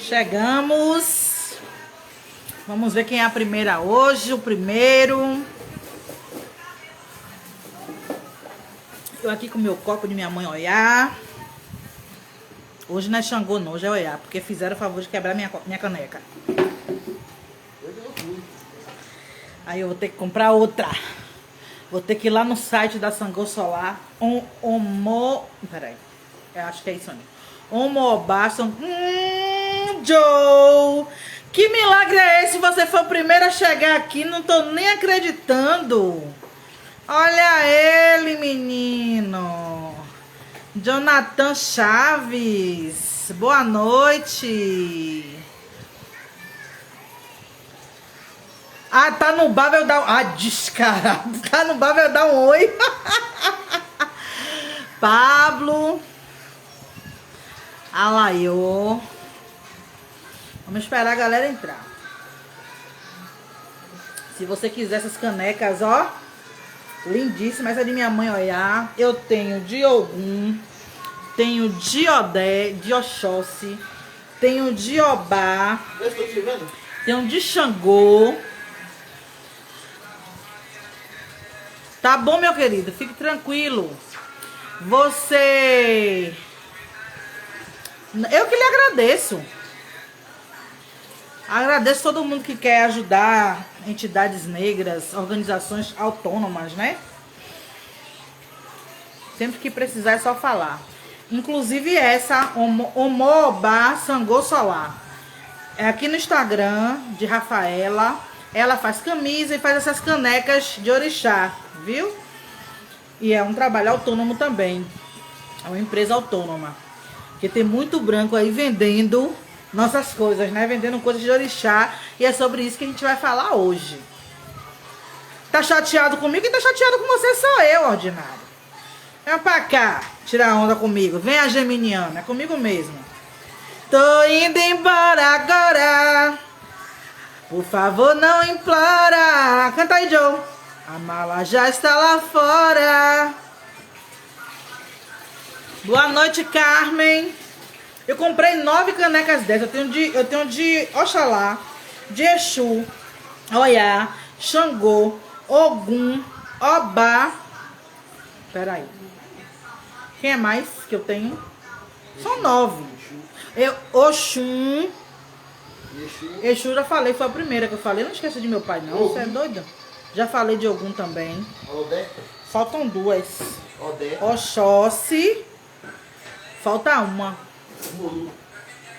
Chegamos. Vamos ver quem é a primeira hoje. O primeiro. Eu aqui com o meu copo de minha mãe olhar. Hoje não é Xangô não, hoje é olhar. Porque fizeram o favor de quebrar minha caneca. Aí eu vou ter que comprar outra. Vou ter que ir lá no site da Sangô Solar. Peraí. Eu acho que é isso aí. Omobaston. Joe! Que milagre é esse? Você foi o primeiro a chegar aqui. Não tô nem acreditando. Olha ele, menino. Jonathan Chaves. Boa noite. Ah, tá no bar, vai dar um... Ah, descarado. Tá no bar, vai dar um oi. Pablo. Alaiô. Vamos esperar a galera entrar. Se você quiser essas canecas, ó. Lindíssimas. Essa é de minha mãe olhar. Eu tenho de Ogum. Tenho de Odé, de Oxóssi. Tenho de Obá. Tenho de Xangô. Tá bom, meu querido? Fique tranquilo. Você... Eu que lhe agradeço. Agradeço todo mundo que quer ajudar entidades negras, organizações autônomas, né? Sempre que precisar é só falar. Inclusive essa, Omobá Sangô Solar. É aqui no Instagram de Rafaela. Ela faz camisa e faz essas canecas de orixá, viu? E é um trabalho autônomo também. É uma empresa autônoma. Porque tem muito branco aí vendendo nossas coisas, né? Vendendo coisas de orixá. E é sobre isso que a gente vai falar hoje. Tá chateado comigo? Quem tá chateado com você sou eu, ordinário. Vem pra cá, tirar onda comigo. Vem a geminiana, é comigo mesmo. Tô indo embora agora. Por favor, não implora. Canta aí, Joe. A mala já está lá fora. Boa noite, Carmen. Eu comprei 9 canecas dessas. Eu tenho de Oxalá, de Exu, Oiá, Xangô, Ogum, Obá. Peraí. Quem é mais que eu tenho? São 9. Oxum. Exu já falei, foi a primeira que eu falei. Não esqueça de meu pai, não. Você é doido? Já falei de Ogum também. Faltam 2. Oxóssi. Falta uma.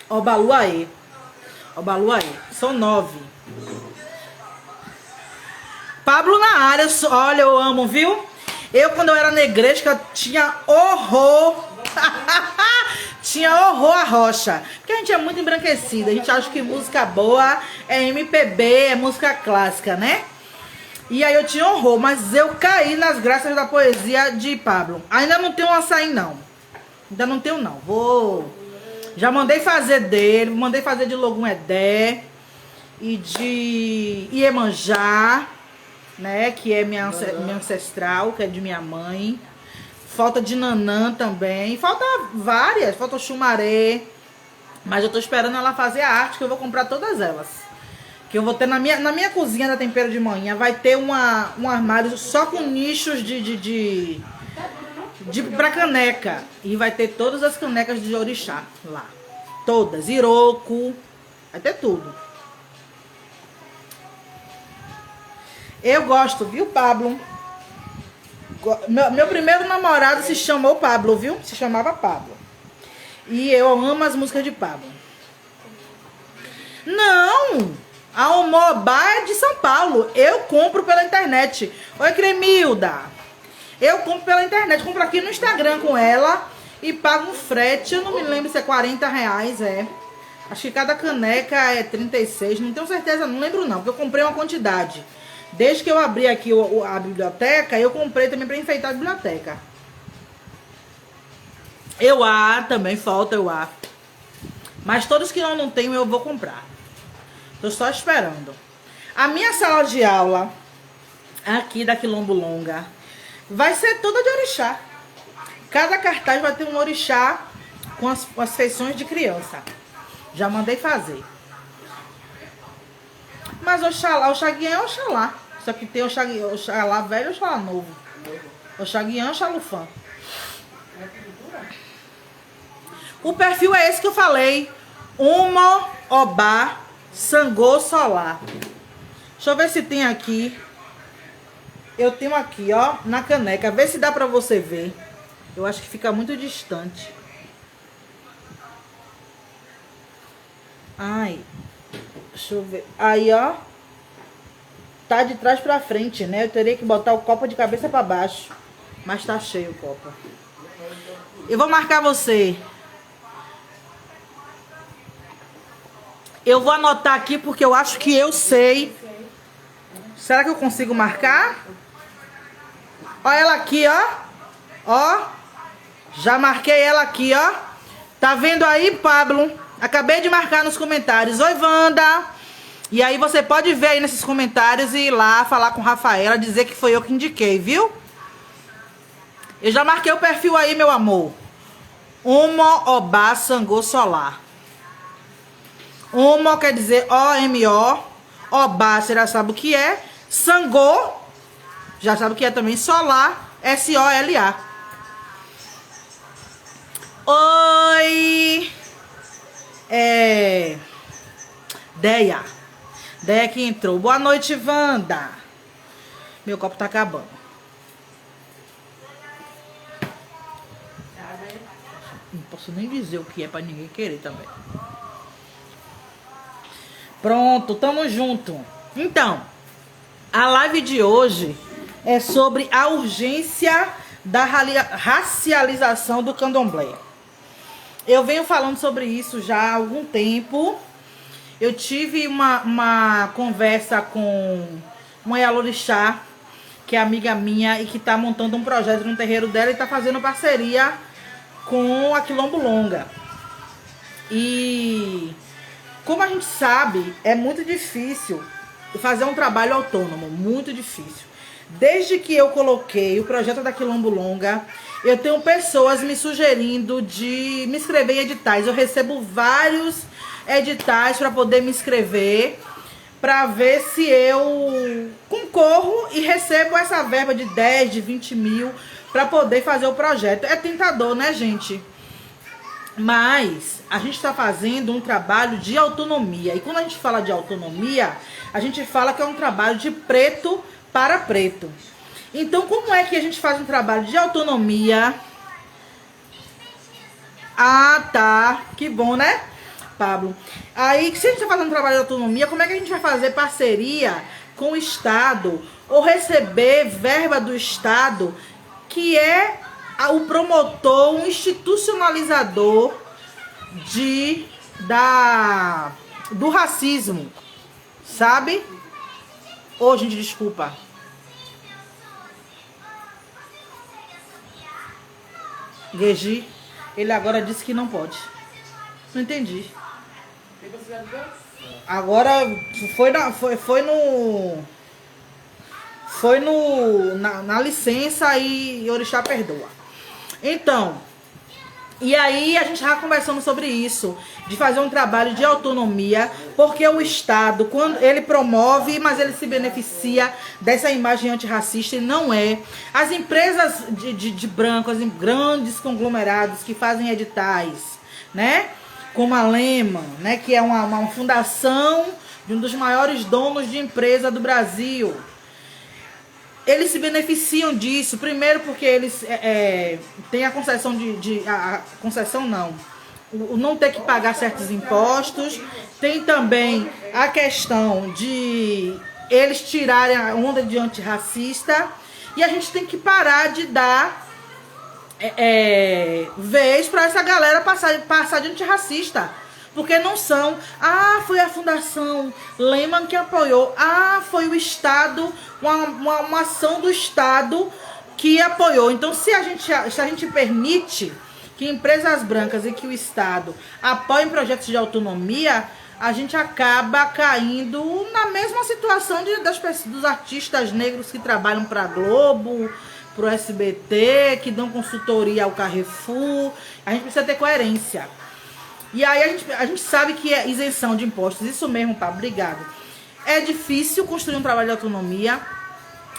Obaluaê. Obaluaê. São 9. Pablo na área. Olha, eu amo, viu? Eu, quando eu era na igreja, tinha horror. Tinha horror a rocha. Porque a gente é muito embranquecida. A gente acha que música boa é MPB, é música clássica, né? E aí eu tinha horror. Mas eu caí nas graças da poesia de Pablo. Ainda não tenho um açaí, não. Ainda não tenho, não. Já mandei fazer dele. Mandei fazer de Logum Edé. E de Iemanjá, né? Que é minha ancestral, que é de minha mãe. Falta de Nanã também. Falta várias. Falta o Xumaré. Mas eu tô esperando ela fazer a arte, que eu vou comprar todas elas. Que eu vou ter na minha cozinha da Tempero de Manhã. Vai ter um armário só com nichos pra caneca. E vai ter todas as canecas de orixá lá. Todas. Iroko. Vai ter tudo. Eu gosto, viu, Pablo? Meu primeiro namorado se chamou Pablo, viu? Se chamava Pablo. E eu amo as músicas de Pablo. Não! A Omobá é de São Paulo. Eu compro pela internet. Oi, Cremilda. Eu compro pela internet. Compro aqui no Instagram com ela. E pago um frete. Eu não me lembro se é R$40, é. Acho que cada caneca é 36. Não tenho certeza, não lembro não. Porque eu comprei uma quantidade. Desde que eu abri aqui a biblioteca, eu comprei também para enfeitar a biblioteca. Também falta EUA. Mas todos que eu não tenho, eu vou comprar. Tô só esperando. A minha sala de aula, aqui da Quilombo Longa, vai ser toda de orixá. Cada cartaz vai ter um orixá com as feições de criança. Já mandei fazer. Mas Oxalá, Oxaguian é Oxalá. Só que tem Oxalá velho e Oxalá novo. Oxaguian, Oxalufã. O perfil é esse que eu falei. Umo, Obá, Sangô, Solar. Deixa eu ver se tem aqui. Eu tenho aqui, ó, na caneca. Vê se dá pra você ver. Eu acho que fica muito distante. Ai. Deixa eu ver. Aí, ó. Tá de trás pra frente, né? Eu teria que botar o copo de cabeça pra baixo. Mas tá cheio o copo. Eu vou marcar você. Eu vou anotar aqui porque eu acho que eu sei. Será que eu consigo marcar? Olha ela aqui, ó. Ó. Já marquei ela aqui, ó. Tá vendo aí, Pablo? Acabei de marcar nos comentários. Oi, Wanda. E aí você pode ver aí nesses comentários e ir lá falar com Rafaela, dizer que foi eu que indiquei, viu? Eu já marquei o perfil aí, meu amor. Umo, Obá, Sangô, Solar. Umo quer dizer O-M-O. Obá, você já sabe o que é. Sangô, já sabe o que é também. Solar, S-O-L-A. Oi. Deia. Deia que entrou. Boa noite, Wanda. Meu copo tá acabando. Não posso nem dizer o que é pra ninguém querer também. Pronto, tamo junto. Então, a live de hoje é sobre a urgência da racialização do candomblé. Eu venho falando sobre isso já há algum tempo. Eu tive uma conversa com uma Yalorixá, que é amiga minha e que tá montando um projeto no terreiro dela e tá fazendo parceria com a Quilombo Longa. E como a gente sabe, é muito difícil fazer um trabalho autônomo, muito difícil. Desde que eu coloquei o projeto da Quilombo Longa, eu tenho pessoas me sugerindo de me inscrever em editais. Eu recebo vários editais para poder me inscrever, para ver se eu concorro e recebo essa verba de 10, de 20 mil para poder fazer o projeto. É tentador, né, gente? Mas a gente está fazendo um trabalho de autonomia. E quando a gente fala de autonomia, a gente fala que é um trabalho de preto para preto. Então, como é que a gente faz um trabalho de autonomia? Ah, tá. Que bom, né, Pablo? Aí, se a gente está fazendo um trabalho de autonomia, como é que a gente vai fazer parceria com o Estado ou receber verba do Estado, que é o promotor, um institucionalizador do racismo, sabe? Ô, gente, desculpa. Gueji, ele agora disse que não pode. Não entendi. Agora foi na licença e Orixá perdoa. Então, e aí a gente já conversando sobre isso, de fazer um trabalho de autonomia, porque o Estado, quando ele promove, mas ele se beneficia dessa imagem antirracista, e não é. As empresas de brancos, grandes conglomerados que fazem editais, né? Como a Lehman, né? Que é uma fundação de um dos maiores donos de empresa do Brasil. Eles se beneficiam disso, primeiro porque eles têm a concessão a concessão não, o não ter que pagar certos impostos. Tem também a questão de eles tirarem a onda de antirracista. E a gente tem que parar de dar vez para essa galera passar de antirracista. Porque não são. Ah, foi a Fundação Lehman que apoiou. Ah, foi o Estado, uma ação do Estado que apoiou. Então, se a gente permite que empresas brancas e que o Estado apoiem projetos de autonomia, a gente acaba caindo na mesma situação dos artistas negros que trabalham para a Globo, para o SBT, que dão consultoria ao Carrefour. A gente precisa ter coerência. E aí a gente sabe que é isenção de impostos, isso mesmo, Pablo, obrigado. É difícil construir um trabalho de autonomia.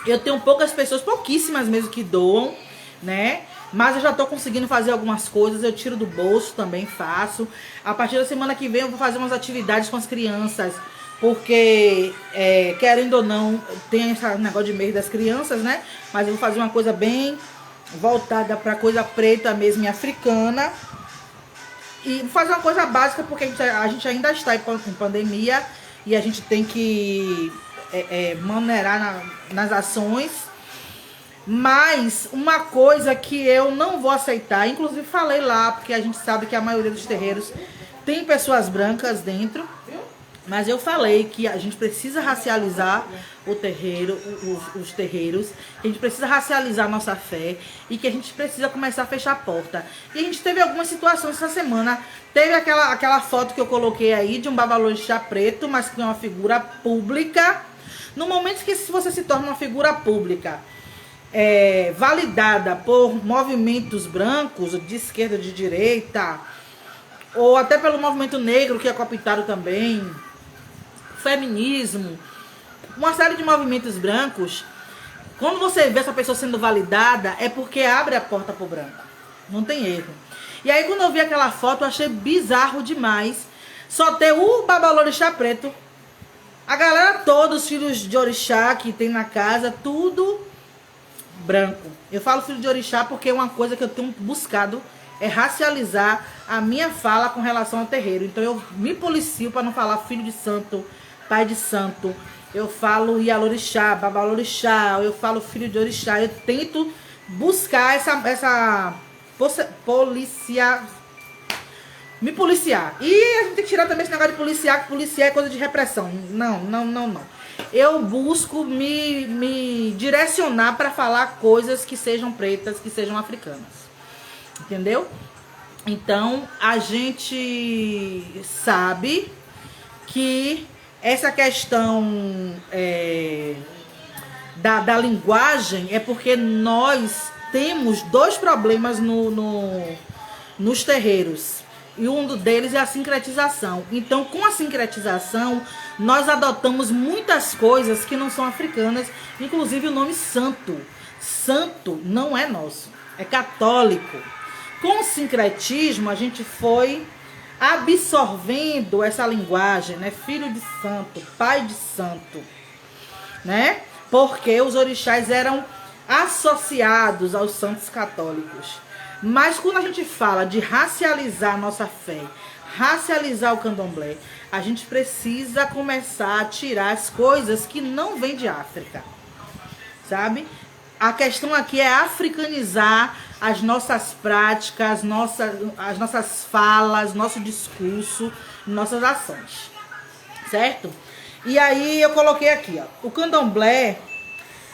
Eu tenho poucas pessoas, pouquíssimas mesmo, que doam, né? Mas eu já tô conseguindo fazer algumas coisas, eu tiro do bolso, também faço. A partir da semana que vem eu vou fazer umas atividades com as crianças, porque, querendo ou não, tem esse negócio de mês das crianças, né? Mas eu vou fazer uma coisa bem voltada pra coisa preta mesmo e africana. E vou fazer uma coisa básica, porque a gente ainda está em pandemia e a gente tem que maneirar nas ações. Mas uma coisa que eu não vou aceitar, inclusive falei lá, porque a gente sabe que a maioria dos terreiros tem pessoas brancas dentro, mas eu falei que a gente precisa racializar o terreiro, os terreiros, que a gente precisa racializar a nossa fé e que a gente precisa começar a fechar a porta. E a gente teve algumas situações essa semana. Teve aquela foto que eu coloquei aí de um babalorixá preto, mas que é uma figura pública. No momento que você se torna uma figura pública, validada por movimentos brancos, de esquerda, de direita, ou até pelo movimento negro, que é cooptado também, feminismo, uma série de movimentos brancos, quando você vê essa pessoa sendo validada, é porque abre a porta pro branco. Não tem erro. E aí quando eu vi aquela foto, eu achei bizarro demais. Só ter o babalorixá preto, a galera toda, os filhos de orixá que tem na casa, tudo branco. Eu falo filho de orixá porque uma coisa que eu tenho buscado é racializar a minha fala com relação ao terreiro. Então eu me policio para não falar filho de santo, pai de santo. Eu falo Ialorixá, Babalorixá, eu falo filho de orixá. Eu tento buscar essa me policiar. E a gente tem que tirar também esse negócio de policiar, que policiar é coisa de repressão. Não. Eu busco me direcionar para falar coisas que sejam pretas, que sejam africanas. Entendeu? Então, a gente sabe que essa questão da linguagem é porque nós temos dois problemas nos terreiros. E um deles é a sincretização. Então, com a sincretização, nós adotamos muitas coisas que não são africanas, inclusive o nome santo. Santo não é nosso, é católico. Com o sincretismo, a gente foi absorvendo essa linguagem, né? Filho de santo, pai de santo, né? Porque os orixás eram associados aos santos católicos. Mas quando a gente fala de racializar a nossa fé, racializar o candomblé, a gente precisa começar a tirar as coisas que não vêm de África, sabe? A questão aqui é africanizar as nossas práticas, as nossas falas, nosso discurso, nossas ações, certo? E aí eu coloquei aqui, ó, o candomblé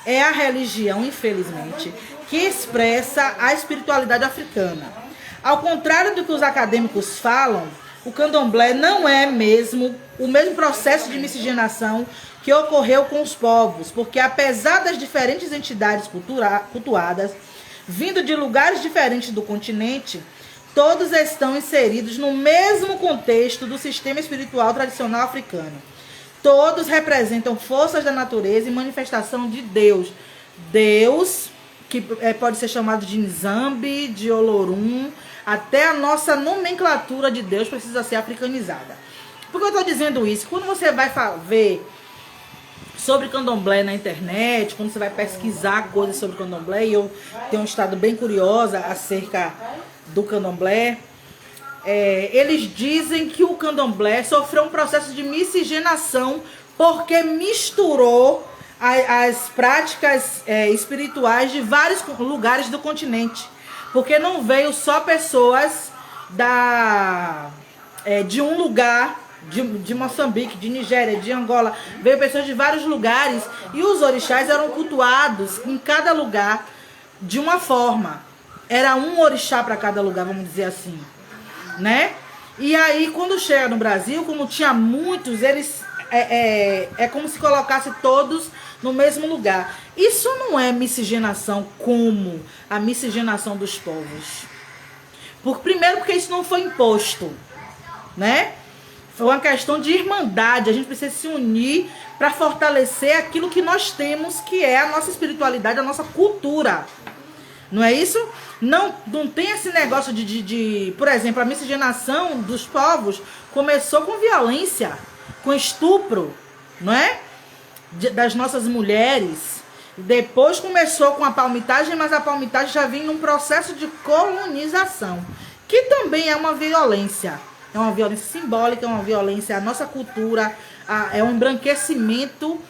é a religião, infelizmente, que expressa a espiritualidade africana. Ao contrário do que os acadêmicos falam, o candomblé não é mesmo o mesmo processo de miscigenação que ocorreu com os povos, porque apesar das diferentes entidades cultuadas, vindo de lugares diferentes do continente, todos estão inseridos no mesmo contexto do sistema espiritual tradicional africano. Todos representam forças da natureza e manifestação de Deus. Deus, que pode ser chamado de Nzambi, de Olorum, até a nossa nomenclatura de Deus precisa ser africanizada. Por que eu estou dizendo isso? Quando você vai ver sobre candomblé na internet, quando você vai pesquisar coisas sobre candomblé, e eu tenho estado bem curiosa acerca do candomblé, eles dizem que o candomblé sofreu um processo de miscigenação porque misturou as práticas espirituais de vários lugares do continente. Porque não veio só pessoas de um lugar, de Moçambique, de Nigéria, de Angola, veio pessoas de vários lugares e os orixás eram cultuados em cada lugar de uma forma. Era um orixá para cada lugar, vamos dizer assim, né? E aí, quando chega no Brasil, como tinha muitos, eles como se colocasse todos no mesmo lugar. Isso não é miscigenação como a miscigenação dos povos. Primeiro, porque isso não foi imposto. né? Foi uma questão de irmandade. A gente precisa se unir para fortalecer aquilo que nós temos, que é a nossa espiritualidade, a nossa cultura. Não é isso? Não tem esse negócio por exemplo, a miscigenação dos povos começou com violência, com estupro, não é? Das nossas mulheres. Depois começou com a palmitagem, mas a palmitagem já vinha num processo de colonização, que também é uma violência. É uma violência simbólica, é uma violência à nossa cultura, é um embranquecimento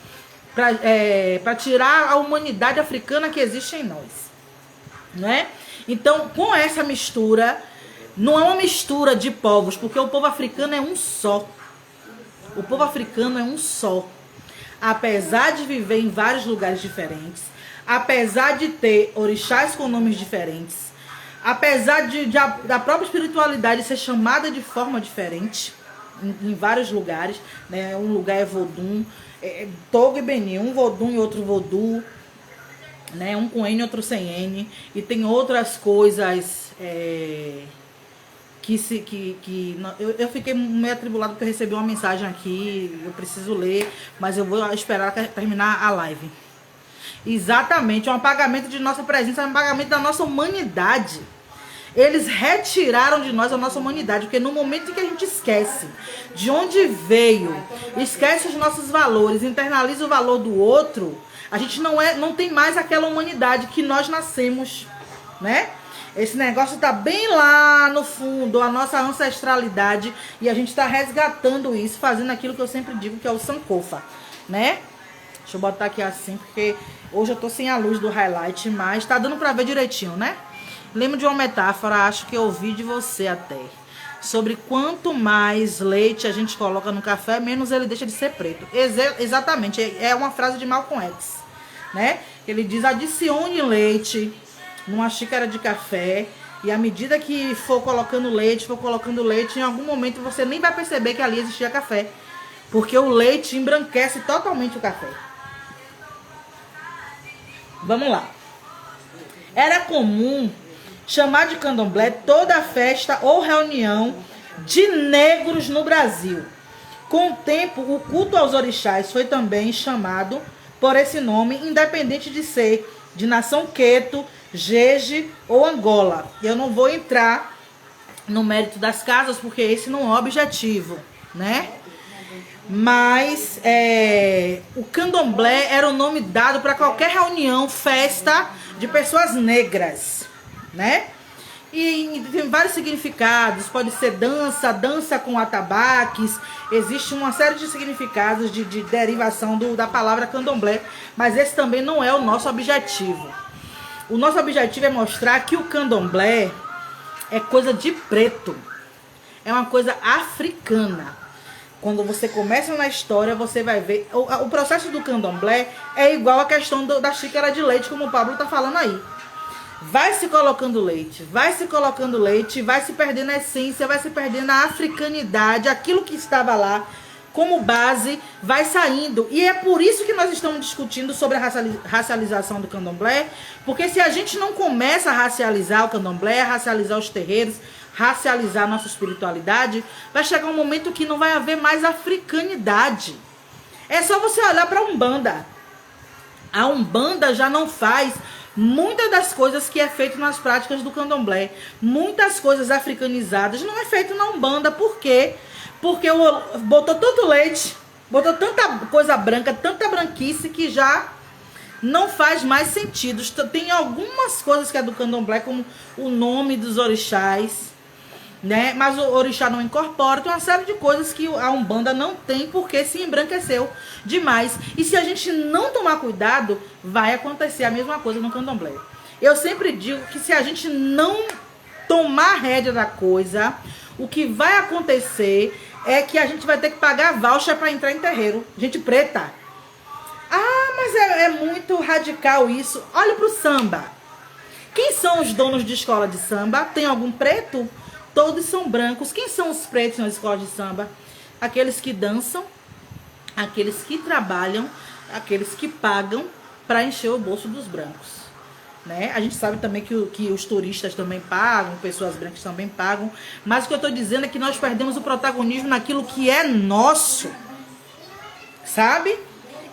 para tirar a humanidade africana que existe em nós. Não é? Então, com essa mistura, não é uma mistura de povos, porque o povo africano é um só. O povo africano é um só. Apesar de viver em vários lugares diferentes, apesar de ter orixás com nomes diferentes, apesar da própria espiritualidade ser chamada de forma diferente, em vários lugares, né? Um lugar é Vodum, Togo e Benin, um Vodum e outro Vodú, né? Um com N e outro sem N, e tem outras coisas eu fiquei meio atribulado porque eu recebi uma mensagem aqui, eu preciso ler, mas eu vou esperar terminar a live. Exatamente, é um apagamento de nossa presença, é um apagamento da nossa humanidade. Eles retiraram de nós a nossa humanidade, porque no momento em que a gente esquece de onde veio, esquece os nossos valores, internaliza o valor do outro, a gente não tem mais aquela humanidade que nós nascemos, né? Esse negócio tá bem lá no fundo, a nossa ancestralidade, e a gente tá resgatando isso, fazendo aquilo que eu sempre digo, que é o Sankofa, né? Deixa eu botar aqui assim, porque hoje eu tô sem a luz do highlight, mas tá dando pra ver direitinho, né? Lembro de uma metáfora, acho que eu ouvi de você até, sobre quanto mais leite a gente coloca no café, menos ele deixa de ser preto. Exatamente, é uma frase de Malcolm X, né? Ele diz: adicione leite numa xícara de café, e à medida que for colocando leite, em algum momento você nem vai perceber que ali existia café, porque o leite embranquece totalmente o café. Vamos lá. Era comum chamar de candomblé toda festa ou reunião de negros no Brasil. Com o tempo, o culto aos orixás foi também chamado por esse nome, independente de ser de nação Queto, Jeje ou Angola. Eu não vou entrar no mérito das casas, porque esse não é o objetivo, né? Mas o candomblé era o nome dado para qualquer reunião, festa de pessoas negras, né? E tem vários significados, pode ser dança com atabaques, existe uma série de significados de derivação da palavra candomblé, mas esse também não é o nosso objetivo. O nosso objetivo é mostrar que o candomblé é coisa de preto, é uma coisa africana. Quando você começa na história, você vai ver, o processo do candomblé é igual à questão da xícara de leite, como o Pablo está falando aí. Vai se colocando leite, vai se perdendo a essência, vai se perdendo a africanidade, aquilo que estava lá como base vai saindo. E é por isso que nós estamos discutindo sobre a racialização do candomblé, porque se a gente não começa a racializar o candomblé, a racializar os terreiros, racializar a nossa espiritualidade, vai chegar um momento que não vai haver mais africanidade. É só você olhar para a Umbanda. A Umbanda já não faz muitas das coisas que é feito nas práticas do candomblé. Muitas coisas africanizadas não é feito na Umbanda. Por quê? Porque botou tanto leite, botou tanta coisa branca, tanta branquice, que já não faz mais sentido. Tem algumas coisas que é do candomblé, como o nome dos orixás, né? Mas o orixá não incorpora. Tem uma série de coisas que a Umbanda não tem, porque se embranqueceu demais. E se a gente não tomar cuidado, vai acontecer a mesma coisa no candomblé. Eu sempre digo que se a gente não tomar a rédea da coisa, o que vai acontecer é que a gente vai ter que pagar voucher para entrar em terreiro. Gente preta. Ah, mas é muito radical isso. Olha pro samba. Quem são os donos de escola de samba? Tem algum preto? Todos são brancos. Quem são os pretos nas escolas de samba? Aqueles que dançam, aqueles que trabalham, aqueles que pagam para encher o bolso dos brancos. né? A gente sabe também que os turistas também pagam, pessoas brancas também pagam, mas o que eu estou dizendo é que nós perdemos o protagonismo naquilo que é nosso, sabe?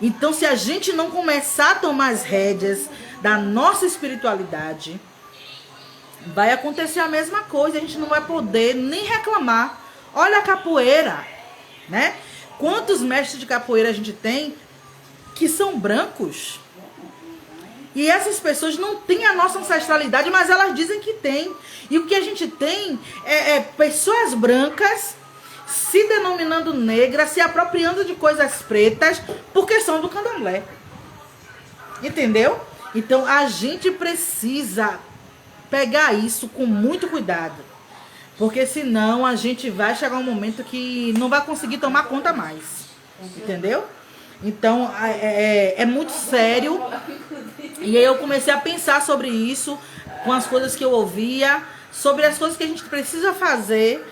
Então, se a gente não começar a tomar as rédeas da nossa espiritualidade, vai acontecer a mesma coisa, a gente não vai poder nem reclamar. Olha a capoeira, né? Quantos mestres de capoeira a gente tem que são brancos? E essas pessoas não têm a nossa ancestralidade, mas elas dizem que tem. E o que a gente tem é pessoas brancas se denominando negras, se apropriando de coisas pretas, porque são do candomblé. Entendeu? Então a gente precisa pegar isso com muito cuidado, porque senão a gente vai chegar um momento que não vai conseguir tomar conta mais, entendeu? Então é muito sério. E aí eu comecei a pensar sobre isso, com as coisas que eu ouvia, sobre as coisas que a gente precisa fazer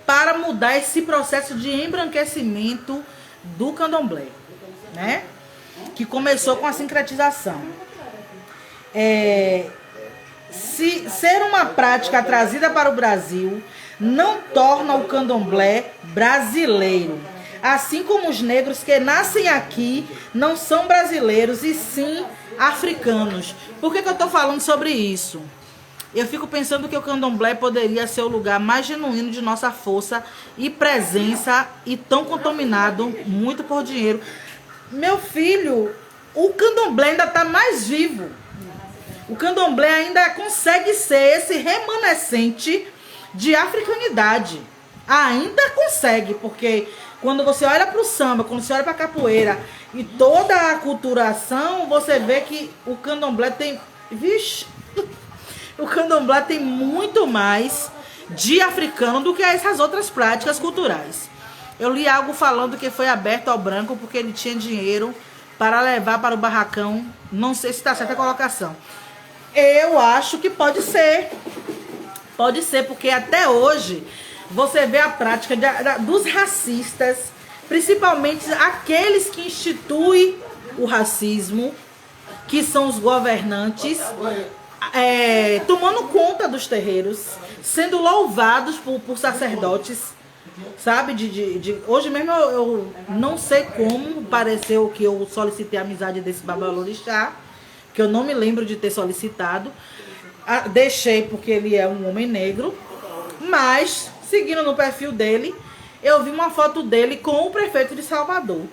para mudar esse processo de embranquecimento do candomblé, né? Que começou com a sincretização. Ser uma prática trazida para o Brasil não torna o candomblé brasileiro. Assim como os negros que nascem aqui não são brasileiros e sim africanos. Por que eu estou falando sobre isso? Eu fico pensando que o candomblé poderia ser o lugar mais genuíno de nossa força e presença, e tão contaminado muito por dinheiro. Meu filho, o candomblé ainda está mais vivo. O candomblé ainda consegue ser esse remanescente de africanidade. Ainda consegue, porque quando você olha para o samba, quando você olha para a capoeira e toda a aculturação, você vê que o candomblé tem... Vixe! O candomblé tem muito mais de africano do que essas outras práticas culturais. Eu li algo falando que foi aberto ao branco porque ele tinha dinheiro para levar para o barracão. Não sei se está certa a colocação. Eu acho que pode ser. Pode ser, porque até hoje você vê a prática dos racistas, principalmente aqueles que instituem o racismo, que são os governantes, tomando conta dos terreiros, sendo louvados por sacerdotes, sabe? Hoje mesmo eu não sei como pareceu que eu solicitei a amizade desse babalorixá, que eu não me lembro de ter solicitado. Deixei porque ele é um homem negro, mas seguindo no perfil dele, eu vi uma foto dele com o prefeito de Salvador,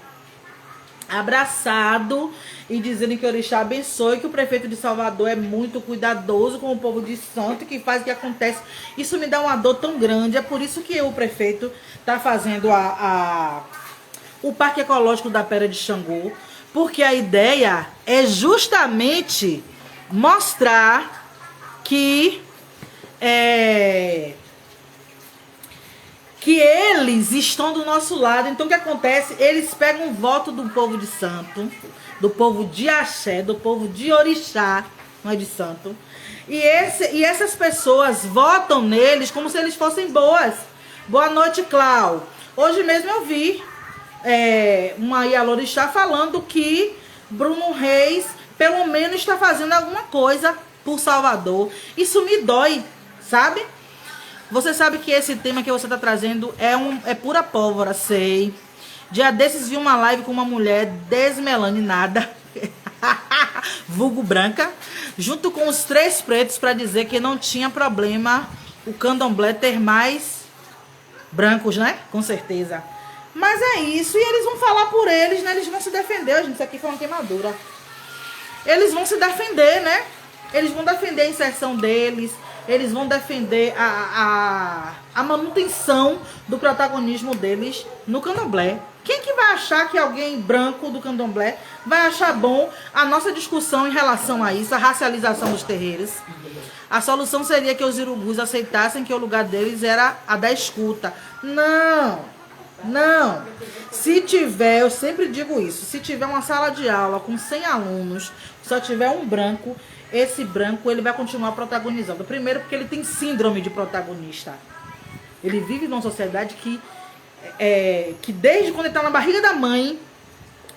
abraçado e dizendo que o orixá abençoe, que o prefeito de Salvador é muito cuidadoso com o povo de santo, que faz o que acontece. Isso me dá uma dor tão grande. É por isso que o prefeito está fazendo o Parque Ecológico da Pedra de Xangô, porque a ideia é justamente mostrar que eles estão do nosso lado. Então o que acontece? Eles pegam o voto do povo de santo, do povo de axé, do povo de orixá, não é de santo, e essas pessoas votam neles como se eles fossem boas. Boa noite, Clau. Hoje mesmo eu vi uma Ialorixá falando que Bruno Reis pelo menos está fazendo alguma coisa por Salvador. Isso me dói, sabe? Você sabe que esse tema que você está trazendo é pura pólvora, sei. Dia desses vi uma live com uma mulher desmelaninada, vulgo branca, junto com os 3 pretos, para dizer que não tinha problema o candomblé ter mais brancos, né? Com certeza. Mas é isso, e eles vão falar por eles, né? Eles vão se defender, gente. Isso aqui foi uma queimadura. Eles vão se defender, né? Eles vão defender a inserção deles. Eles vão defender a manutenção do protagonismo deles no candomblé. Quem que vai achar que alguém branco do candomblé vai achar bom a nossa discussão em relação a isso, a racialização dos terreiros? A solução seria que os irubus aceitassem que o lugar deles era a da escuta. Não, não. Se tiver, eu sempre digo isso, se tiver uma sala de aula com 100 alunos, só tiver um branco, esse branco ele vai continuar protagonizando. Primeiro porque ele tem síndrome de protagonista. Ele vive numa sociedade que desde quando ele está na barriga da mãe,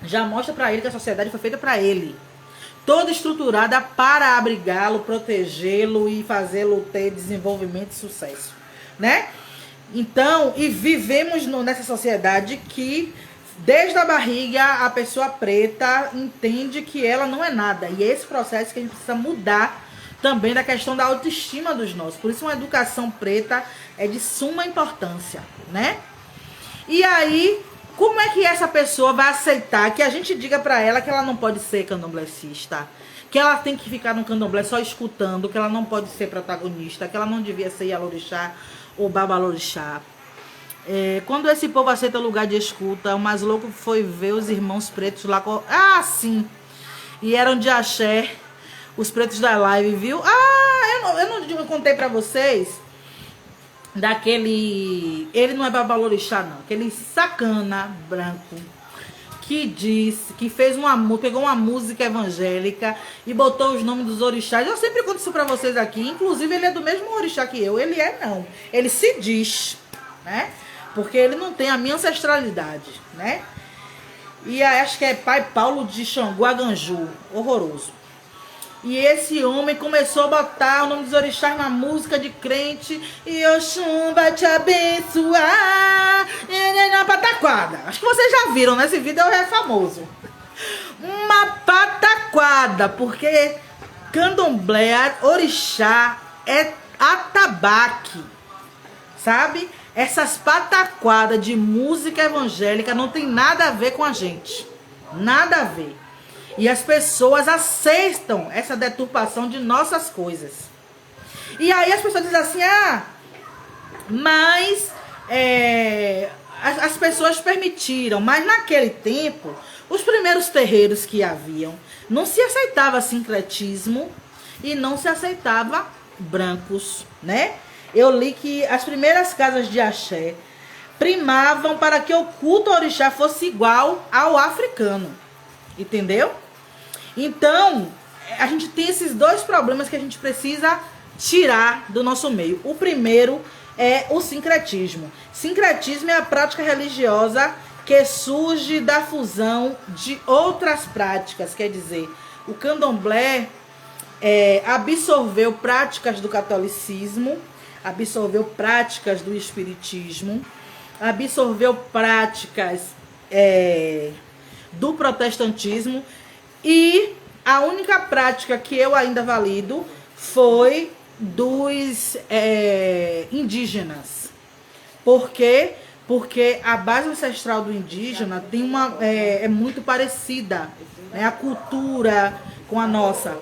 já mostra para ele que a sociedade foi feita para ele. toda estruturada para abrigá-lo, protegê-lo e fazê-lo ter desenvolvimento e sucesso, né? Então, e vivemos nessa sociedade que desde a barriga a pessoa preta entende que ela não é nada. E é esse processo que a gente precisa mudar também da questão da autoestima dos nossos. Por isso uma educação preta é de suma importância, né? E aí, como é que essa pessoa vai aceitar que a gente diga pra ela que ela não pode ser candomblessista, que ela tem que ficar no candomblé só escutando, que ela não pode ser protagonista, que ela não devia ser Yalorixá ou Babalorixá? Quando esse povo aceita lugar de escuta, o mais louco foi ver os irmãos pretos lá. Ah, sim! E eram de axé, os pretos da live, viu? Ah, eu não contei pra vocês daquele... Ele não é Babalorixá, não. Aquele sacana branco que disse, que fez pegou uma música evangélica e botou os nomes dos orixás. Eu sempre conto isso pra vocês aqui. Inclusive, ele é do mesmo orixá que eu. Ele não. Ele se diz, né? Porque ele não tem a minha ancestralidade, né? E acho que é Pai Paulo de Xangô Aganju. Horroroso. E esse homem começou a botar o nome dos orixás na música de crente. E Oxum vai te abençoar. Na pataquada. Acho que vocês já viram, né? Esse vídeo é famoso. Uma pataquada. Porque candomblé, orixá, é atabaque. Sabe? Essas pataquadas de música evangélica não tem nada a ver com a gente. Nada a ver. E as pessoas aceitam essa deturpação de nossas coisas. E aí as pessoas dizem assim, mas as pessoas permitiram. Mas naquele tempo, os primeiros terreiros que haviam, não se aceitava sincretismo e não se aceitava brancos, né? Eu li que as primeiras casas de axé primavam para que o culto ao orixá fosse igual ao africano. Entendeu? Então, a gente tem esses dois problemas que a gente precisa tirar do nosso meio. O primeiro é o sincretismo. Sincretismo é a prática religiosa que surge da fusão de outras práticas. Quer dizer, o candomblé absorveu práticas do catolicismo, absorveu práticas do espiritismo, absorveu práticas do protestantismo, e a única prática que eu ainda valido foi dos indígenas. Por quê? Porque a base ancestral do indígena tem é muito parecida, né? A cultura com a nossa,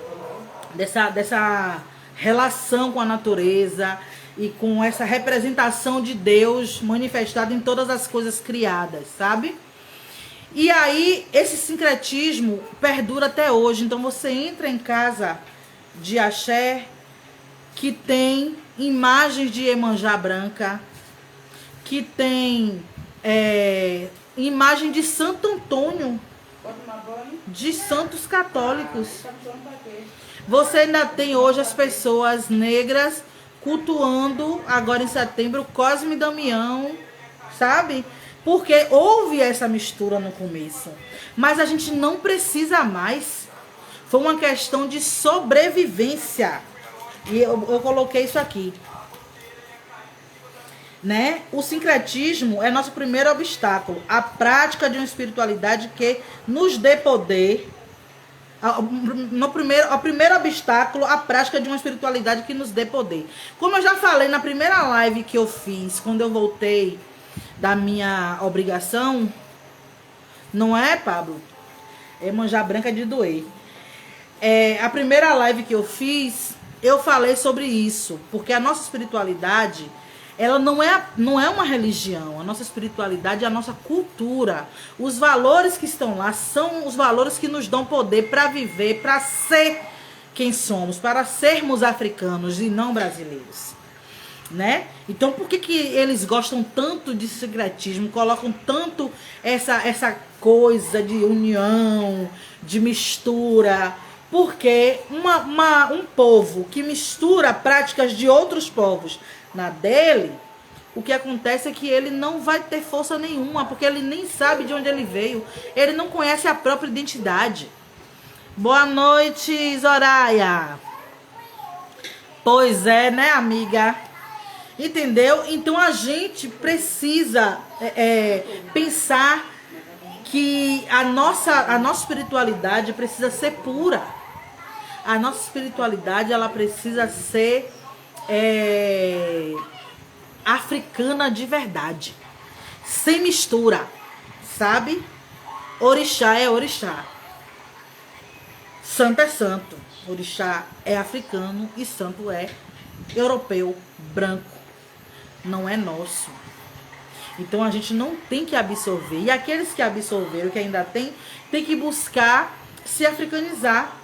dessa relação com a natureza e com essa representação de Deus manifestada em todas as coisas criadas, sabe? E aí, esse sincretismo perdura até hoje. Então, você entra em casa de axé que tem imagens de Iemanjá branca, que tem imagem de Santo Antônio, de santos católicos. Você ainda tem hoje as pessoas negras cultuando, agora em setembro, Cosme e Damião, sabe? Porque houve essa mistura no começo. Mas a gente não precisa mais. Foi uma questão de sobrevivência. E eu coloquei isso aqui. Né? O sincretismo é nosso primeiro obstáculo. A prática de uma espiritualidade que nos dê poder. O primeiro obstáculo, a prática de uma espiritualidade que nos dê poder. Como eu já falei na primeira live que eu fiz, quando eu voltei da minha obrigação, não é, Pablo? É Iemanjá branca de doer. A primeira live que eu fiz, eu falei sobre isso, porque a nossa espiritualidade, ela não é uma religião. A nossa espiritualidade é a nossa cultura. Os valores que estão lá são os valores que nos dão poder para viver, para ser quem somos, para sermos africanos e não brasileiros, né? Então, por que eles gostam tanto de secretismo, colocam tanto essa coisa de união, de mistura? Porque um povo que mistura práticas de outros povos na dele, o que acontece é que ele não vai ter força nenhuma, porque ele nem sabe de onde ele veio, ele não conhece a própria identidade. Boa noite, Zoraia. Pois é, né, amiga? Entendeu? Então a gente precisa pensar que a nossa espiritualidade precisa ser pura. A nossa espiritualidade, ela precisa ser africana de verdade. Sem mistura, sabe? Orixá é orixá. Santo é santo. Orixá é africano e santo é europeu, branco. Não é nosso. Então a gente não tem que absorver. E aqueles que absorveram, que ainda tem que buscar se africanizar.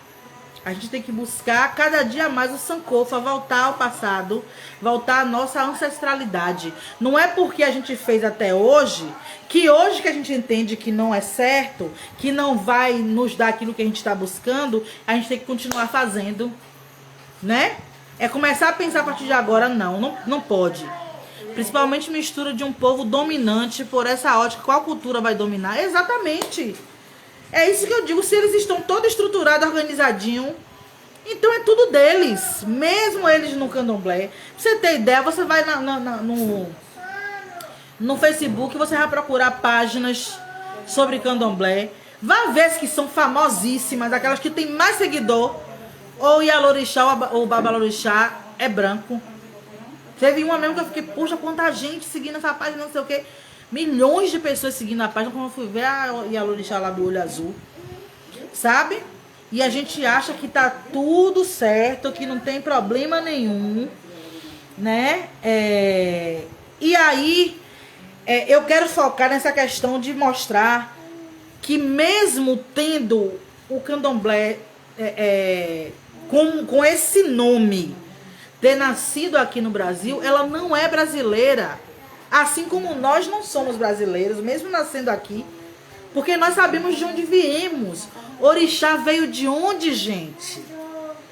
A gente tem que buscar cada dia mais o Sankofa, voltar ao passado, voltar à nossa ancestralidade. Não é porque a gente fez até hoje, que a gente entende que não é certo, que não vai nos dar aquilo que a gente está buscando, a gente tem que continuar fazendo, né? É começar a pensar a partir de agora, não pode. Principalmente mistura de um povo dominante por essa ótica. Qual cultura vai dominar? Exatamente. É isso que eu digo. Se eles estão todos estruturados, organizadinhos, então é tudo deles. Mesmo eles no candomblé. Pra você ter ideia, você vai no Facebook, você vai procurar páginas sobre candomblé. Vai ver que são famosíssimas, aquelas que tem mais seguidor. Ou o Yalorixá ou o Babalorixá é branco. Teve uma mesmo que eu fiquei, puxa, quanta gente seguindo essa página, não sei o quê. Milhões de pessoas seguindo a página, como eu fui ver a Yalorixá lá do olho azul. Sabe? E a gente acha que tá tudo certo, que não tem problema nenhum, né? E aí, eu quero focar nessa questão de mostrar que mesmo tendo o candomblé com esse nome, ter nascido aqui no Brasil, ela não é brasileira. Assim como nós não somos brasileiros, mesmo nascendo aqui, porque nós sabemos de onde viemos. Orixá veio de onde, gente?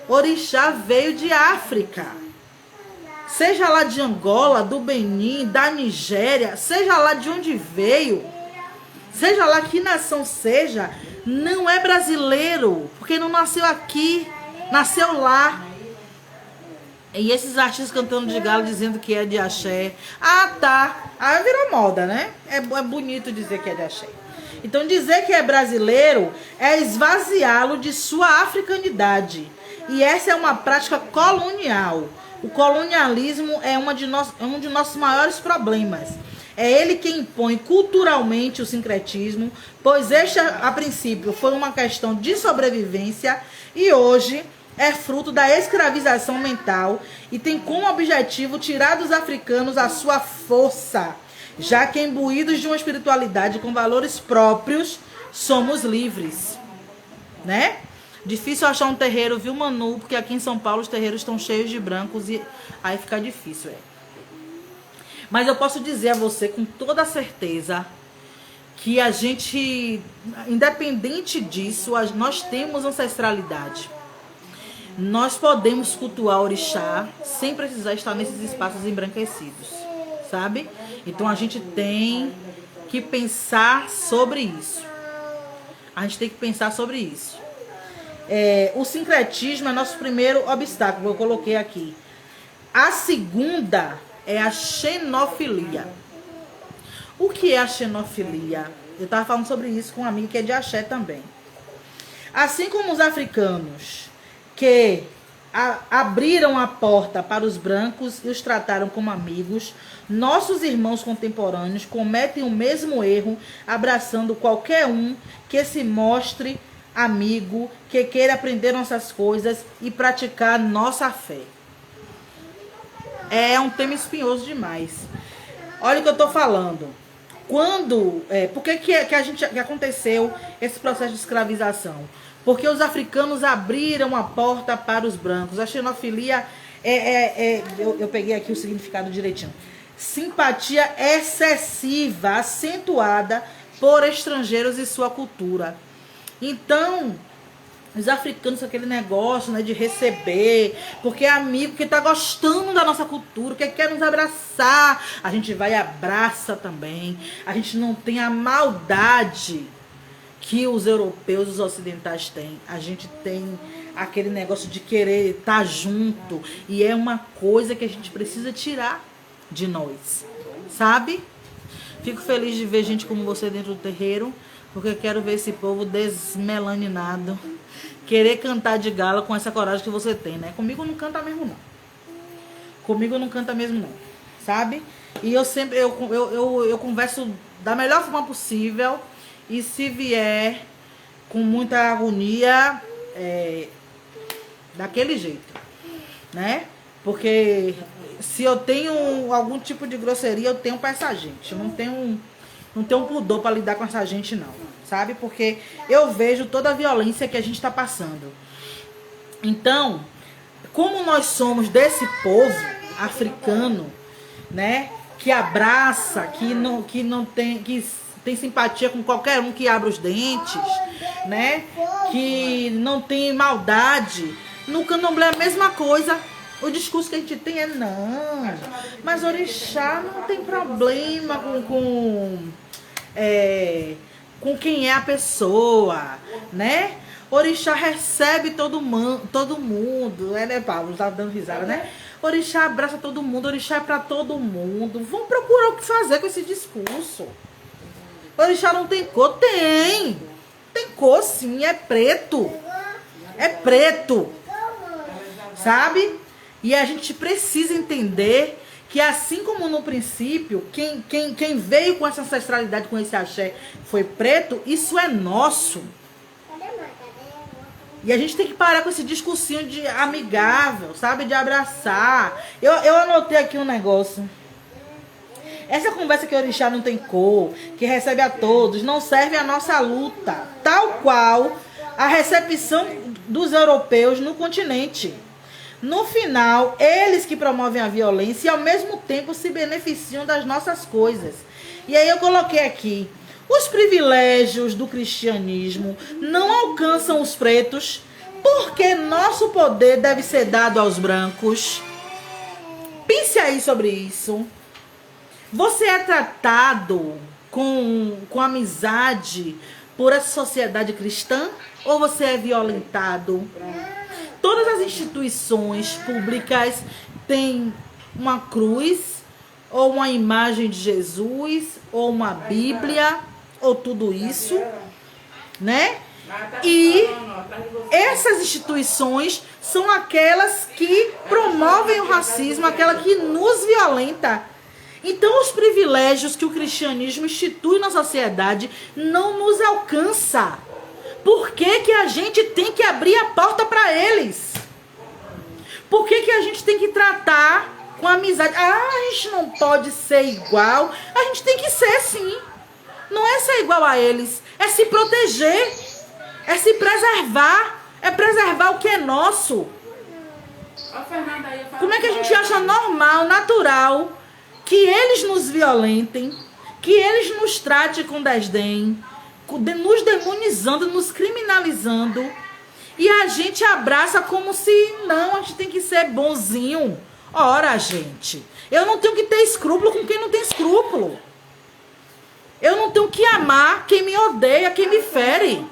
Orixá veio de África. Seja lá de Angola, do Benin, da Nigéria, seja lá de onde veio, seja lá que nação seja, não é brasileiro, porque não nasceu aqui, nasceu lá. E esses artistas cantando de galo dizendo que é de axé. Ah, tá. Aí virou moda, né? É bonito dizer que é de axé. Então dizer que é brasileiro é esvaziá-lo de sua africanidade. E essa é uma prática colonial. O colonialismo é um de nossos maiores problemas. É ele quem impõe culturalmente o sincretismo, pois este, a princípio, foi uma questão de sobrevivência e hoje é fruto da escravização mental e tem como objetivo tirar dos africanos a sua força, já que imbuídos de uma espiritualidade com valores próprios, somos livres, né? Difícil achar um terreiro, viu, Manu? Porque aqui em São Paulo os terreiros estão cheios de brancos e aí fica difícil, Mas eu posso dizer a você com toda certeza que a gente, independente disso, nós temos ancestralidade. Nós podemos cultuar orixá sem precisar estar nesses espaços embranquecidos, sabe? Então a gente tem que pensar sobre isso. A gente tem que pensar sobre isso. O sincretismo é nosso primeiro obstáculo, eu coloquei aqui. A segunda é a xenofilia. O que é a xenofilia? Eu estava falando sobre isso com um amigo que é de axé também. Assim como os africanos que abriram a porta para os brancos e os trataram como amigos, nossos irmãos contemporâneos cometem o mesmo erro, abraçando qualquer um que se mostre amigo, que queira aprender nossas coisas e praticar nossa fé. É um tema espinhoso demais. Olha o que eu estou falando. Por que aconteceu esse processo de escravização? Porque os africanos abriram a porta para os brancos. A xenofilia eu peguei aqui o significado direitinho. Simpatia excessiva, acentuada por estrangeiros e sua cultura. Então, os africanos, aquele negócio, né, de receber, porque é amigo que está gostando da nossa cultura, que quer nos abraçar, a gente vai e abraça também. A gente não tem a maldade que os europeus, os ocidentais têm. A gente tem aquele negócio de querer estar junto. E é uma coisa que a gente precisa tirar de nós, sabe? Fico feliz de ver gente como você dentro do terreiro, porque eu quero ver esse povo desmelaninado, querer cantar de gala com essa coragem que você tem, né? Comigo não canta mesmo, não. Comigo não canta mesmo, não. Sabe? E eu sempre, eu converso da melhor forma possível. E se vier com muita agonia, daquele jeito, né? Porque se eu tenho algum tipo de grosseria, eu tenho pra essa gente. Eu não tenho pudor pra lidar com essa gente, não. Sabe? Porque eu vejo toda a violência que a gente tá passando. Então, como nós somos desse povo africano, né? Que abraça, que tem simpatia com qualquer um que abre os dentes, né? Que não tem maldade. No candomblé é a mesma coisa. O discurso que a gente tem é não, mas orixá não tem problema com quem é a pessoa, né? Orixá recebe todo mundo, né, Pablo? Tava dando risada, né? Orixá abraça todo mundo, orixá é pra todo mundo. Vamos procurar o que fazer com esse discurso. Orixá não tem cor? Tem. Tem cor sim, é preto. É preto. Sabe? E a gente precisa entender que assim como no princípio, quem veio com essa ancestralidade, com esse axé, foi preto, isso é nosso. E a gente tem que parar com esse discursinho de amigável, sabe? De abraçar. Eu anotei aqui um negócio. Essa conversa que o orixá não tem cor, que recebe a todos, não serve à nossa luta. Tal qual a recepção dos europeus no continente. No final, eles que promovem a violência e ao mesmo tempo se beneficiam das nossas coisas. E aí eu coloquei aqui. Os privilégios do cristianismo não alcançam os pretos porque nosso poder deve ser dado aos brancos. Pense aí sobre isso. Você é tratado com amizade por essa sociedade cristã ou você é violentado? Todas as instituições públicas têm uma cruz ou uma imagem de Jesus ou uma Bíblia ou tudo isso, né? E essas instituições são aquelas que promovem o racismo, aquela que nos violenta. Então os privilégios que o cristianismo institui na sociedade não nos alcança. Por que que a gente tem que abrir a porta para eles? Por que que a gente tem que tratar com amizade? Ah, a gente não pode ser igual. A gente tem que ser sim. Não é ser igual a eles, é se proteger, é se preservar, é preservar o que é nosso. Como é que a gente acha normal, natural, que eles nos violentem, que eles nos tratem com desdém, nos demonizando, nos criminalizando, e a gente abraça como se não, a gente tem que ser bonzinho? Ora, gente, eu não tenho que ter escrúpulo com quem não tem escrúpulo. Eu não tenho que amar quem me odeia, quem me fere.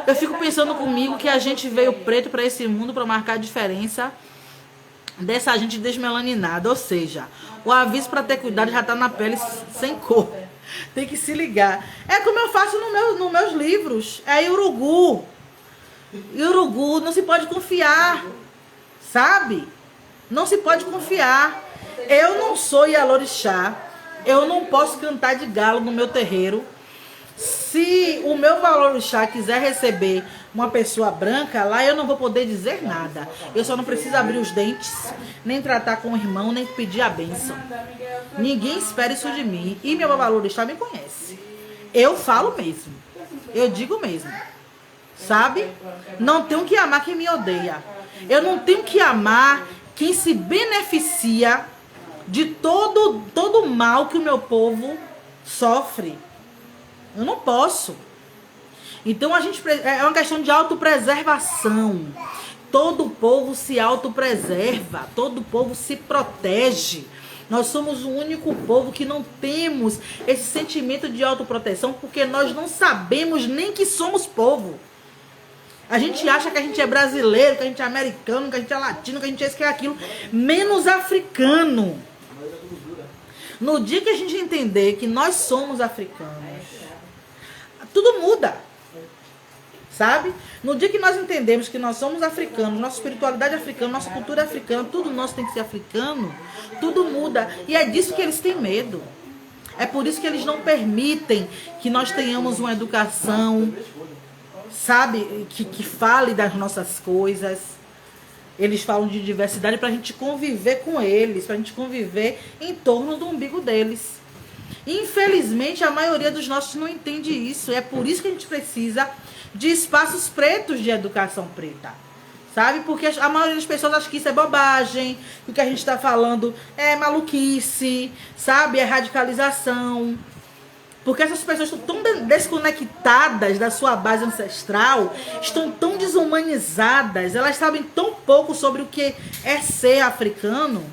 Eu fico pensando comigo que a gente veio preto para esse mundo para marcar a diferença dessa gente desmelaninada. Ou seja, o aviso para ter cuidado já tá na pele sem cor. Tem que se ligar. É como eu faço nos meus livros. É urugu. Urugu, não se pode confiar. Sabe? Não se pode confiar. Eu não sou Ialorixá. Eu não posso cantar de galo no meu terreiro. Se o meu valorixá quiser receber uma pessoa branca, lá eu não vou poder dizer nada. Eu só não preciso abrir os dentes, nem tratar com o irmão, nem pedir a bênção. Ninguém espera isso de mim. E meu valorixá me conhece. Eu falo mesmo. Eu digo mesmo. Sabe? Não tenho que amar quem me odeia. Eu não tenho que amar quem se beneficia de todo o mal que o meu povo sofre. Eu não posso. Então a gente é uma questão de autopreservação. Todo povo se autopreserva, todo povo se protege. Nós somos o único povo que não temos esse sentimento de autoproteção, porque nós não sabemos nem que somos povo. A gente acha que a gente é brasileiro, que a gente é americano, que a gente é latino, que a gente é isso, que é aquilo, menos africano. No dia que a gente entender que nós somos africanos, tudo muda. Sabe? No dia que nós entendemos que nós somos africanos, nossa espiritualidade é africana, nossa cultura é africana, tudo nosso tem que ser africano, tudo muda. E é disso que eles têm medo. É por isso que eles não permitem que nós tenhamos uma educação, sabe, que fale das nossas coisas. Eles falam de diversidade para a gente conviver com eles, para a gente conviver em torno do umbigo deles. Infelizmente, a maioria dos nossos não entende isso. É por isso que a gente precisa de espaços pretos de educação preta. Sabe? Porque a maioria das pessoas acha que isso é bobagem, que o que a gente está falando é maluquice, sabe? É radicalização. Porque essas pessoas estão tão desconectadas da sua base ancestral, estão tão desumanizadas, elas sabem tão pouco sobre o que é ser africano.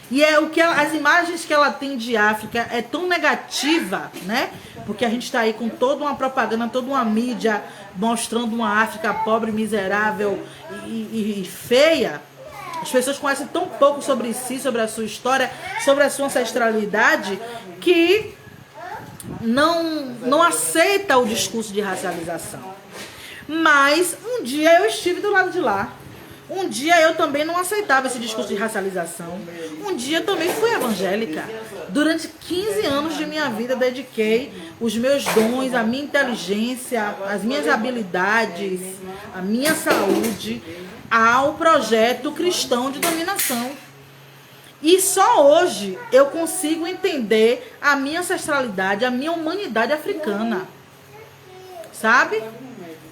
E é o que as imagens que ela tem de África é tão negativa, né? Porque a gente está aí com toda uma propaganda, toda uma mídia mostrando uma África pobre, miserável e feia. As pessoas conhecem tão pouco sobre si, sobre a sua história, sobre a sua ancestralidade, que não aceita o discurso de racialização. Mas um dia eu estive do lado de lá. Um dia eu também não aceitava esse discurso de racialização. Um dia eu também fui evangélica. Durante 15 anos de minha vida dediquei os meus dons, a minha inteligência, as minhas habilidades, a minha saúde ao projeto cristão de dominação. E só hoje eu consigo entender a minha ancestralidade, a minha humanidade africana. Sabe?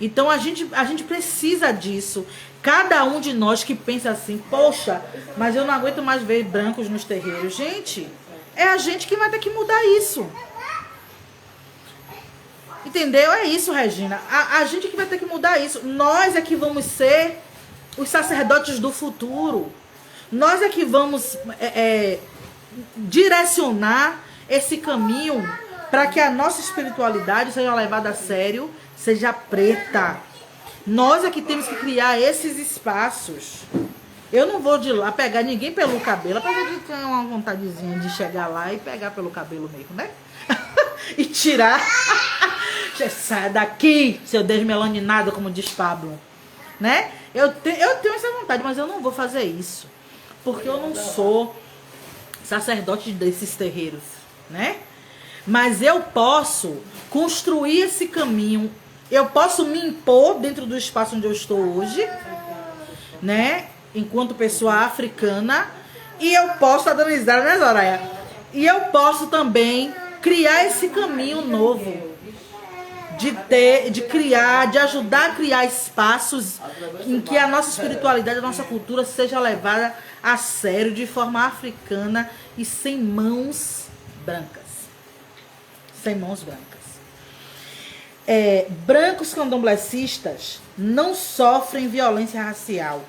Então a gente precisa disso. Cada um de nós que pensa assim, poxa, mas eu não aguento mais ver brancos nos terreiros. Gente, é a gente que vai ter que mudar isso. Entendeu? É isso, Regina. A gente que vai ter que mudar isso. Nós é que vamos ser os sacerdotes do futuro. Nós é que vamos direcionar esse caminho para que a nossa espiritualidade seja levada a sério, seja preta. Nós é que temos que criar esses espaços. Eu não vou de lá pegar ninguém pelo cabelo, apesar de ter uma vontadezinha de chegar lá e pegar pelo cabelo mesmo, né? E tirar. Sai daqui, seu desmelaninado, como diz Pablo. Né? Eu tenho essa vontade, mas eu não vou fazer isso. Porque eu não sou sacerdote desses terreiros, né? Mas eu posso construir esse caminho. Eu posso me impor dentro do espaço onde eu estou hoje, né? Enquanto pessoa africana. E eu posso analisar, né, Zoraia? E eu posso também criar esse caminho novo. De criar, de ajudar a criar espaços em que a nossa espiritualidade, a nossa cultura seja levada a sério, de forma africana e sem mãos brancas. Sem mãos brancas. Brancos candomblecistas não sofrem violência racial.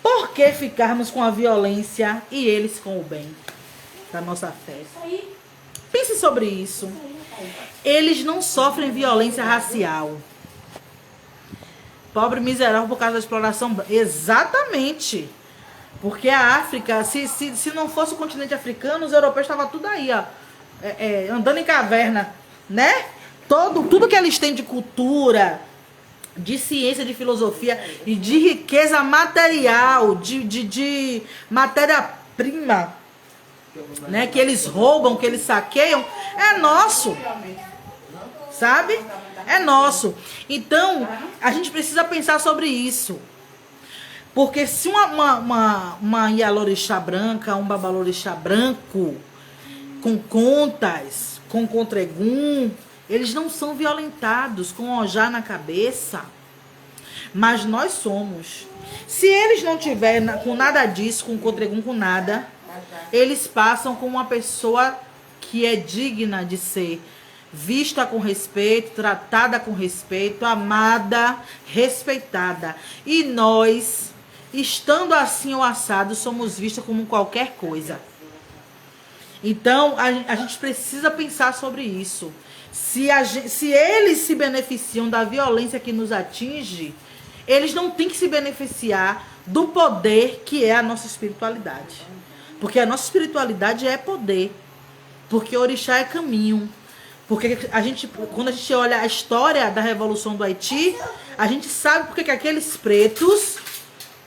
Por que ficarmos com a violência e eles com o bem da nossa fé? Pense sobre isso. Eles não sofrem violência racial. Pobre miserável por causa da exploração. Exatamente. Porque a África, se não fosse o continente africano, os europeus estavam tudo aí, ó, andando em caverna, né? Tudo que eles têm de cultura, de ciência, de filosofia e de riqueza material, de matéria-prima, né? Que eles roubam, que eles saqueiam, é nosso. Sabe? É nosso. Então, a gente precisa pensar sobre isso. Porque se uma Ialorixá branca, um Babalorixá branco, com contas, com contregum, eles não são violentados com ojá na cabeça. Mas nós somos. Se eles não tiverem com nada disso, com contregum, com nada, eles passam como uma pessoa que é digna de ser vista com respeito, tratada com respeito, amada, respeitada. E nós estando assim ou assado, somos vistos como qualquer coisa. Então, a gente precisa pensar sobre isso. Se eles se beneficiam da violência que nos atinge, eles não têm que se beneficiar do poder que é a nossa espiritualidade. Porque a nossa espiritualidade é poder. Porque orixá é caminho. Porque quando a gente olha a história da Revolução do Haiti, a gente sabe porque que aqueles pretos,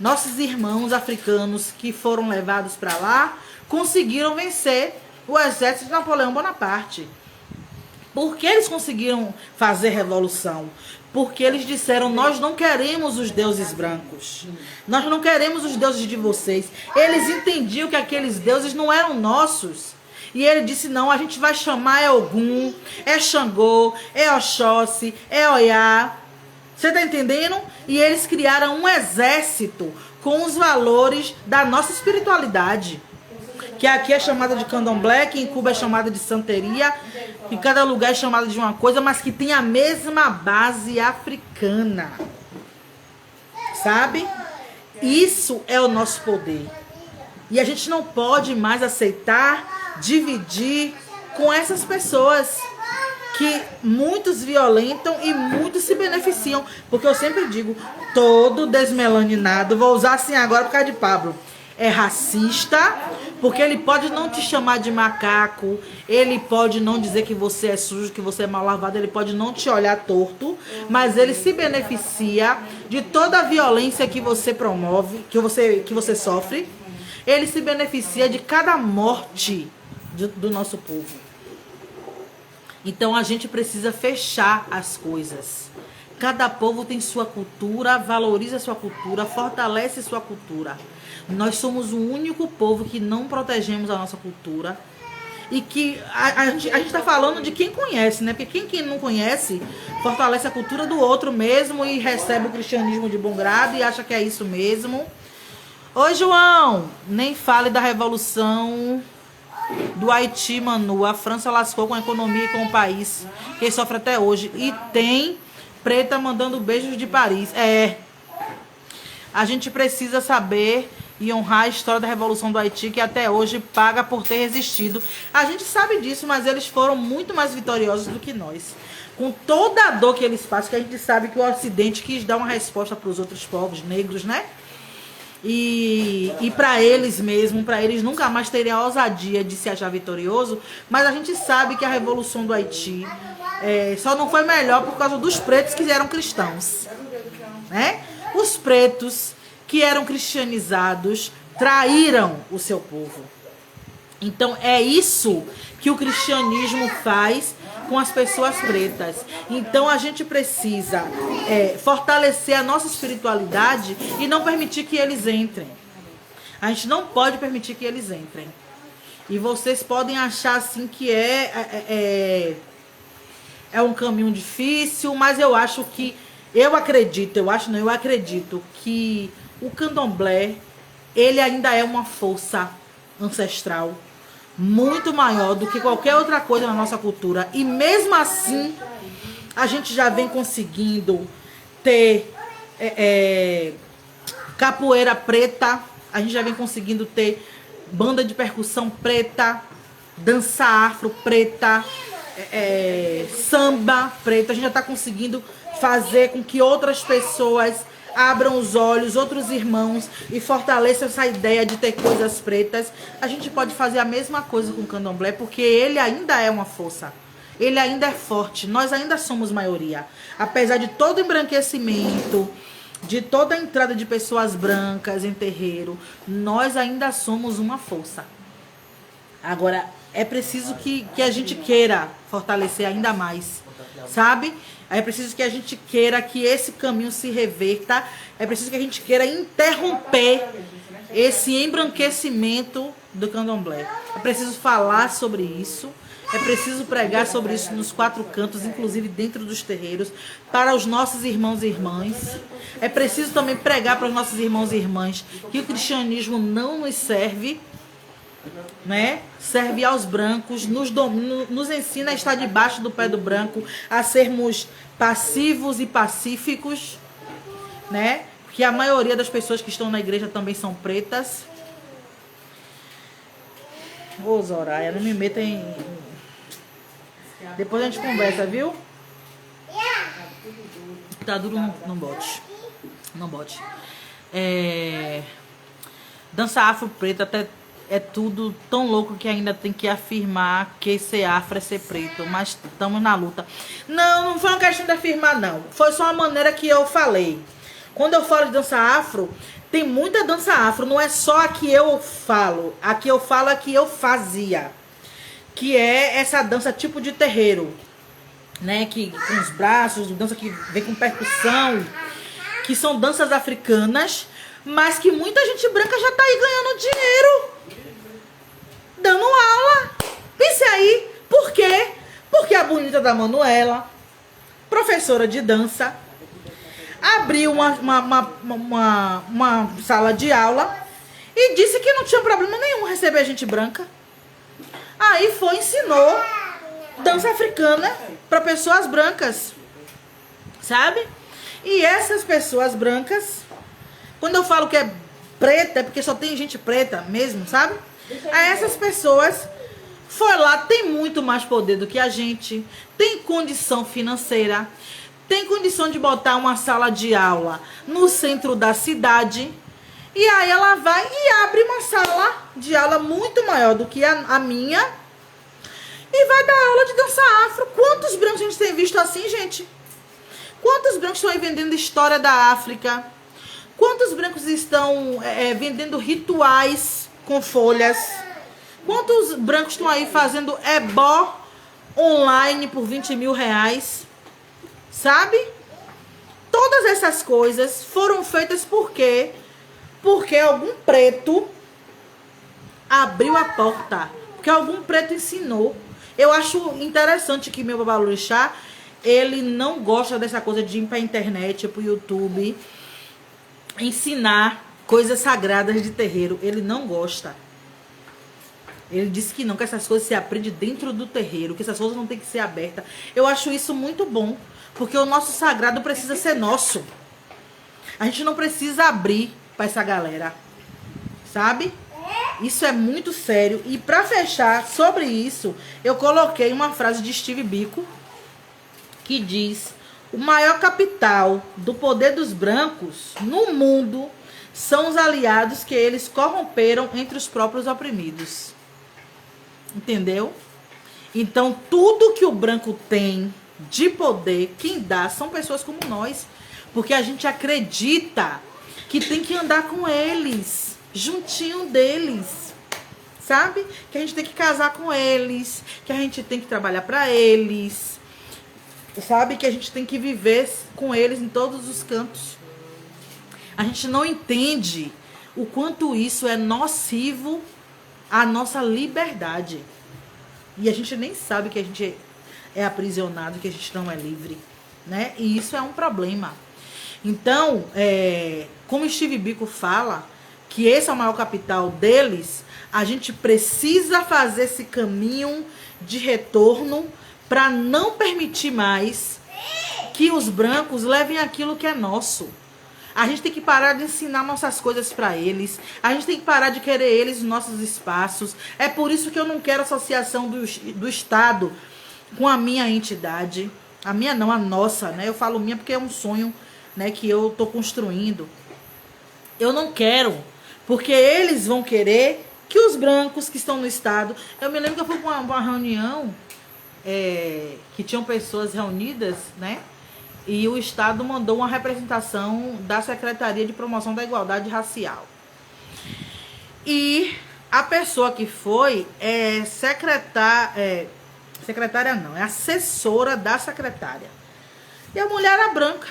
nossos irmãos africanos que foram levados para lá, conseguiram vencer o exército de Napoleão Bonaparte. Por que eles conseguiram fazer revolução? Porque eles disseram, nós não queremos os deuses brancos. Nós não queremos os deuses de vocês. Eles entendiam que aqueles deuses não eram nossos. E ele disse, não, a gente vai chamar é Ogum, é Xangô, é Oxóssi, é Oiá. Você tá entendendo? E eles criaram um exército com os valores da nossa espiritualidade. Que aqui é chamada de candomblé, que em Cuba é chamada de santeria, que cada lugar é chamado de uma coisa, mas que tem a mesma base africana. Sabe? Isso é o nosso poder. E a gente não pode mais aceitar dividir com essas pessoas que muitos violentam e muitos se beneficiam. Porque eu sempre digo, todo desmelaninado, vou usar assim agora por causa de Pablo, é racista, porque ele pode não te chamar de macaco, ele pode não dizer que você é sujo, que você é mal lavado, ele pode não te olhar torto, mas ele se beneficia de toda a violência que você promove, que você sofre. Ele se beneficia de cada morte do nosso povo. Então a gente precisa fechar as coisas. Cada povo tem sua cultura, valoriza sua cultura, fortalece sua cultura. Nós somos o único povo que não protegemos a nossa cultura. E que a gente está falando de quem conhece, né? Porque quem não conhece, fortalece a cultura do outro mesmo e recebe o cristianismo de bom grado e acha que é isso mesmo. Ô, João, nem fale da revolução do Haiti, Manu. A França lascou com a economia e com o país, que sofre até hoje. E tem preta mandando beijos de Paris. A gente precisa saber e honrar a história da Revolução do Haiti, que até hoje paga por ter resistido. A gente sabe disso, mas eles foram muito mais vitoriosos do que nós. Com toda a dor que eles passam, que a gente sabe que o Ocidente quis dar uma resposta para os outros povos negros, né? E para eles mesmo, para eles nunca mais terem a ousadia de se achar vitorioso. Mas a gente sabe que a Revolução do Haiti só não foi melhor por causa dos pretos que eram cristãos, né? Os pretos que eram cristianizados traíram o seu povo. Então é isso que o cristianismo faz com as pessoas pretas. Então a gente precisa fortalecer a nossa espiritualidade e não permitir que eles entrem. A gente não pode permitir que eles entrem. E vocês podem achar assim que é um caminho difícil, mas eu acho que eu acredito que o candomblé, ele ainda é uma força ancestral muito maior do que qualquer outra coisa na nossa cultura. E mesmo assim, a gente já vem conseguindo ter capoeira preta, a gente já vem conseguindo ter banda de percussão preta, dança afro preta, samba preto. A gente já está conseguindo fazer com que outras pessoas abram os olhos, outros irmãos, e fortaleçam essa ideia de ter coisas pretas. A gente pode fazer a mesma coisa com o candomblé, porque ele ainda é uma força. Ele ainda é forte. Nós ainda somos maioria. Apesar de todo o embranquecimento, de toda a entrada de pessoas brancas em terreiro, nós ainda somos uma força. Agora, é preciso que a gente queira fortalecer ainda mais, sabe? É preciso que a gente queira que esse caminho se reverta. É preciso que a gente queira interromper esse embranquecimento do candomblé. É preciso falar sobre isso. É preciso pregar sobre isso nos quatro cantos, inclusive dentro dos terreiros, para os nossos irmãos e irmãs. É preciso também pregar para os nossos irmãos e irmãs que o cristianismo não nos serve, né? Serve aos brancos, nos ensina a estar debaixo do pé do branco, a sermos passivos e pacíficos, né? que a maioria das pessoas que estão na igreja também são pretas. Ô, Zoraia, não me meta em... Depois a gente conversa, viu? Tá duro, não bote. Não bote. Dança afro preta até é tudo tão louco que ainda tem que afirmar que ser afro é ser preto. Mas estamos na luta. Não foi uma questão de afirmar, não. Foi só uma maneira que eu falei. Quando eu falo de dança afro, tem muita dança afro. Não é só a que eu falo. A que eu falo é a que eu fazia. Que é essa dança tipo de terreiro. Né? Que, com os braços, dança que vem com percussão. Que são danças africanas. Mas que muita gente branca já tá aí ganhando dinheiro. Dando aula. Pense aí. Por quê? Porque a bonita da Manuela, professora de dança, abriu uma sala de aula e disse que não tinha problema nenhum receber gente branca. Aí foi, ensinou dança africana para pessoas brancas. Sabe? E essas pessoas brancas, quando eu falo que é preta, é porque só tem gente preta mesmo, sabe? Aí essas pessoas foi lá, tem muito mais poder do que a gente, tem condição financeira, tem condição de botar uma sala de aula no centro da cidade. E aí ela vai e abre uma sala de aula muito maior do que a minha e vai dar aula de dança afro. Quantos brancos a gente tem visto assim, gente? Quantos brancos estão aí vendendo história da África? Quantos brancos estão vendendo rituais com folhas? Quantos brancos estão aí fazendo ebó online por 20 mil reais? Sabe? Todas essas coisas foram feitas por quê? Porque algum preto abriu a porta. Porque algum preto ensinou. Eu acho interessante que meu babalorixá, ele não gosta dessa coisa de ir pra internet, pro YouTube, ensinar coisas sagradas de terreiro. Ele não gosta. Ele disse que não, que essas coisas se aprende dentro do terreiro, que essas coisas não tem que ser abertas. Eu acho isso muito bom, porque o nosso sagrado precisa ser nosso. A gente não precisa abrir para essa galera, sabe? Isso é muito sério. E para fechar sobre isso, eu coloquei uma frase de Steve Biko, que diz: o maior capital do poder dos brancos no mundo são os aliados que eles corromperam entre os próprios oprimidos. Entendeu? Então, tudo que o branco tem de poder, quem dá são pessoas como nós. Porque a gente acredita que tem que andar com eles, juntinho deles. Sabe? Que a gente tem que casar com eles, que a gente tem que trabalhar para eles. Sabe? Que a gente tem que viver com eles em todos os cantos. A gente não entende o quanto isso é nocivo à nossa liberdade. E a gente nem sabe que a gente é aprisionado, que a gente não é livre, né? E isso é um problema. Então, como Steve Biko fala, que esse é o maior capital deles, a gente precisa fazer esse caminho de retorno para não permitir mais que os brancos levem aquilo que é nosso. A gente tem que parar de ensinar nossas coisas para eles. A gente tem que parar de querer eles nos nossos espaços. É por isso que eu não quero associação do Estado com a minha entidade. A minha não, a nossa, né? Eu falo minha porque é um sonho, né, que eu tô construindo. Eu não quero, porque eles vão querer que os brancos que estão no Estado... Eu me lembro que eu fui para uma reunião que tinham pessoas reunidas, né? E o Estado mandou uma representação da Secretaria de Promoção da Igualdade Racial. E a pessoa que foi é secretária não, é assessora da secretária. E a mulher era branca.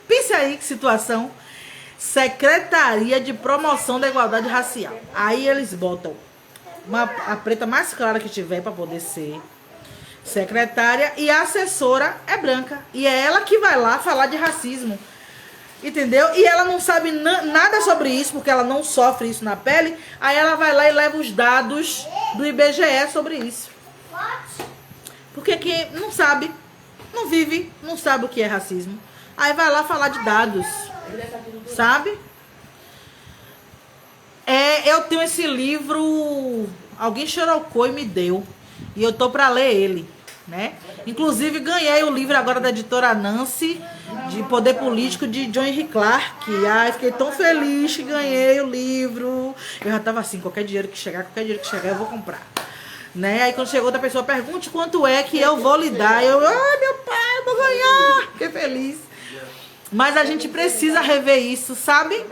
Pense aí que situação. Secretaria de Promoção da Igualdade Racial. Aí eles botam a preta mais clara que tiver para poder ser secretária, e a assessora é branca. E é ela que vai lá falar de racismo. Entendeu? E ela não sabe nada sobre isso, porque ela não sofre isso na pele. Aí ela vai lá e leva os dados do IBGE sobre isso. Porque quem não sabe, não vive, não sabe o que é racismo. Aí vai lá falar de dados. Sabe? Eu tenho esse livro, alguém xerocou e me deu. E eu tô pra ler ele, né? Inclusive ganhei o livro agora da editora Nancy, de Poder Político, de John Henry Clarke. Ai, fiquei tão feliz que ganhei o livro. Eu já tava assim, qualquer dinheiro que chegar, eu vou comprar. Né? Aí quando chegou outra pessoa, pergunte quanto é que eu vou lhe dar. Eu, ai meu pai, eu vou ganhar. Fiquei feliz. Mas a gente precisa rever isso, sabe?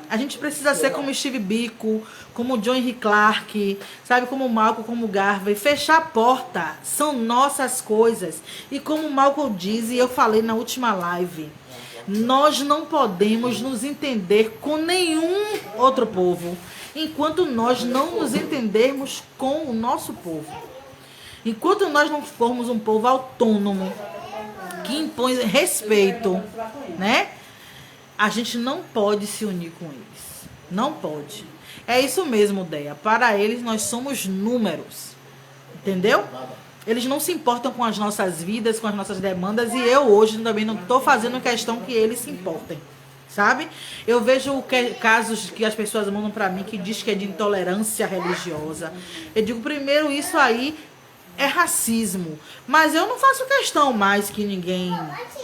A gente precisa ser como Steve Biko, como John Henry Clarke, sabe? Como Malcolm, como Garvey. Fechar a porta são nossas coisas. E como Malcolm diz, e eu falei na última live, nós não podemos nos entender com nenhum outro povo, enquanto nós não nos entendermos com o nosso povo. Enquanto nós não formos um povo autônomo, que impõe respeito, né? A gente não pode se unir com eles. Não pode. É isso mesmo, Deia. Para eles, nós somos números. Entendeu? Eles não se importam com as nossas vidas, com as nossas demandas. E eu hoje também não estou fazendo questão que eles se importem. Sabe? Eu vejo casos que as pessoas mandam para mim que diz que é de intolerância religiosa. Eu digo, primeiro, isso aí é racismo. Mas eu não faço questão mais que ninguém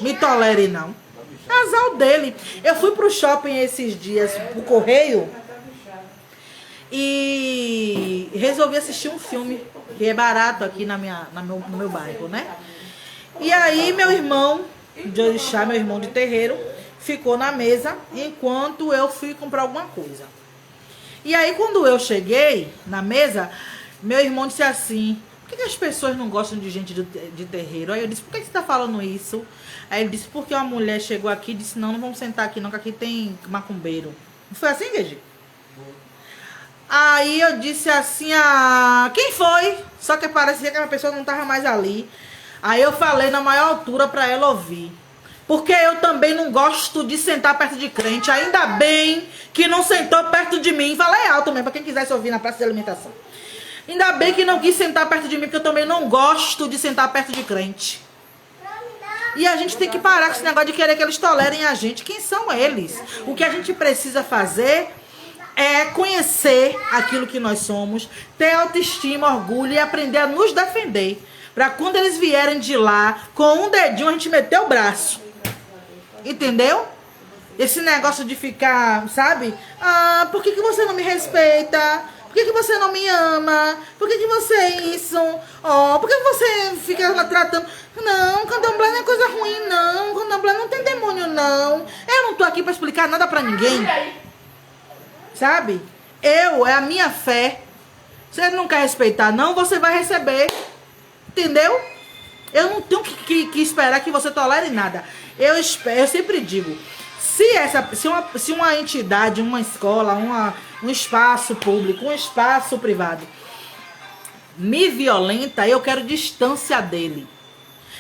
me tolere, não. Casal dele. Eu fui pro shopping esses dias, pro Correio, e resolvi assistir um filme, que é barato aqui no meu bairro, né? E aí meu irmão de orixá, meu irmão de terreiro, ficou na mesa enquanto eu fui comprar alguma coisa. E aí quando eu cheguei na mesa, meu irmão disse assim: por que as pessoas não gostam de gente de terreiro? Aí eu disse: por que você está falando isso? Aí ele disse: porque uma mulher chegou aqui e disse: não vamos sentar aqui não, que aqui tem macumbeiro. Não foi assim, Gigi? Aí eu disse assim: quem foi? Só que parecia que a pessoa não estava mais ali. Aí eu falei na maior altura para ela ouvir: porque eu também não gosto de sentar perto de crente. Ainda bem que não sentou perto de mim. Falei alto mesmo, para quem quisesse ouvir na praça de alimentação. Ainda bem que não quis sentar perto de mim, porque eu também não gosto de sentar perto de crente. E a gente tem que parar com esse negócio de querer que eles tolerem a gente. Quem são eles? O que a gente precisa fazer é conhecer aquilo que nós somos, ter autoestima, orgulho e aprender a nos defender. Para quando eles vierem de lá, com um dedinho a gente meter o braço. Entendeu? Esse negócio de ficar, sabe? Por que você não me respeita? Por que você não me ama? Por que você é isso? Por que você fica lá tratando? Não, candomblé não é coisa ruim, não. Candomblé não tem demônio, não. Eu não tô aqui pra explicar nada pra ninguém. Sabe? É a minha fé. Você não quer respeitar, não, você vai receber. Entendeu? Eu não tenho que esperar que você tolere nada. Eu sempre digo, se uma entidade, uma escola, um espaço público, um espaço privado me violenta, eu quero distância dele.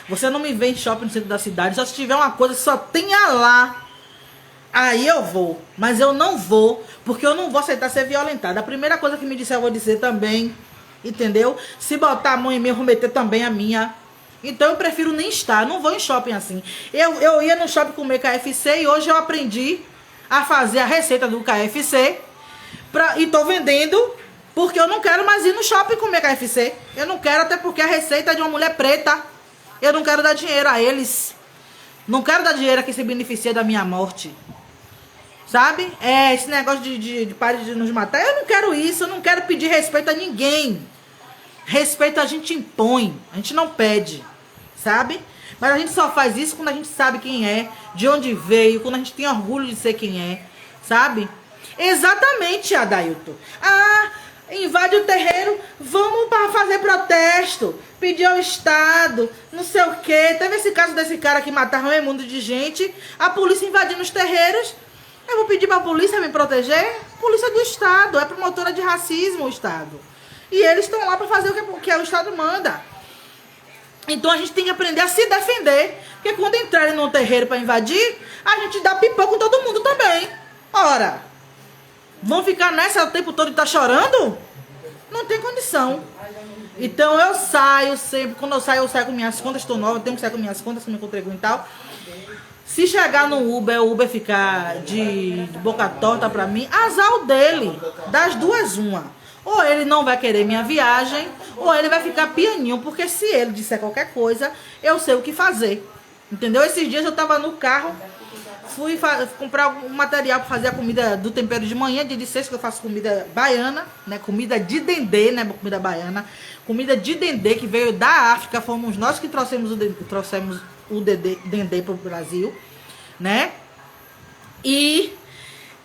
Você não me vê em shopping no centro da cidade, só se tiver uma coisa que só tenha lá, aí eu vou. Mas eu não vou, porque eu não vou aceitar ser violentada. A primeira coisa que me disser, eu vou dizer também, entendeu? Se botar a mão em mim, eu vou meter também a minha. Então eu prefiro nem estar, não vou em shopping assim. Eu ia no shopping comer KFC e hoje eu aprendi a fazer a receita do KFC e tô vendendo, porque eu não quero mais ir no shopping comer KFC. Eu não quero, até porque a receita é de uma mulher preta. Eu não quero dar dinheiro a eles. Não quero dar dinheiro a quem se beneficia da minha morte. Sabe? Esse negócio de pare de nos matar. Eu não quero isso, eu não quero pedir respeito a ninguém. Respeito a gente impõe, a gente não pede. Sabe? Mas a gente só faz isso quando a gente sabe quem é, de onde veio, quando a gente tem orgulho de ser quem é, sabe? Exatamente, Adailton. Invade o terreiro, vamos para fazer protesto, pedir ao Estado, não sei o quê. Teve esse caso desse cara que matava meio mundo de gente, a polícia invadindo os terreiros. Eu vou pedir para a polícia me proteger? Polícia do Estado, é promotora de racismo o Estado. E eles estão lá para fazer o que o Estado manda. Então a gente tem que aprender a se defender. Porque quando entrarem num terreiro para invadir, a gente dá pipoco em todo mundo também. Ora, vão ficar nessa o tempo todo e tá chorando? Não tem condição. Então eu saio sempre. Quando eu saio com minhas contas. Estou nova, eu tenho que sair com minhas contas, que me contribuem e tal. Se chegar no Uber, o Uber ficar de boca torta pra mim, azar o dele. Das duas, uma. Ou ele não vai querer minha viagem, ou ele vai ficar pianinho, porque se ele disser qualquer coisa, eu sei o que fazer. Entendeu? Esses dias eu tava no carro, fui comprar um material para fazer a comida do tempero de manhã, dia de sexta, que eu faço comida baiana, né? Comida de dendê, né? Comida baiana. Comida de dendê que veio da África, fomos nós que trouxemos o dendê pro Brasil, né? E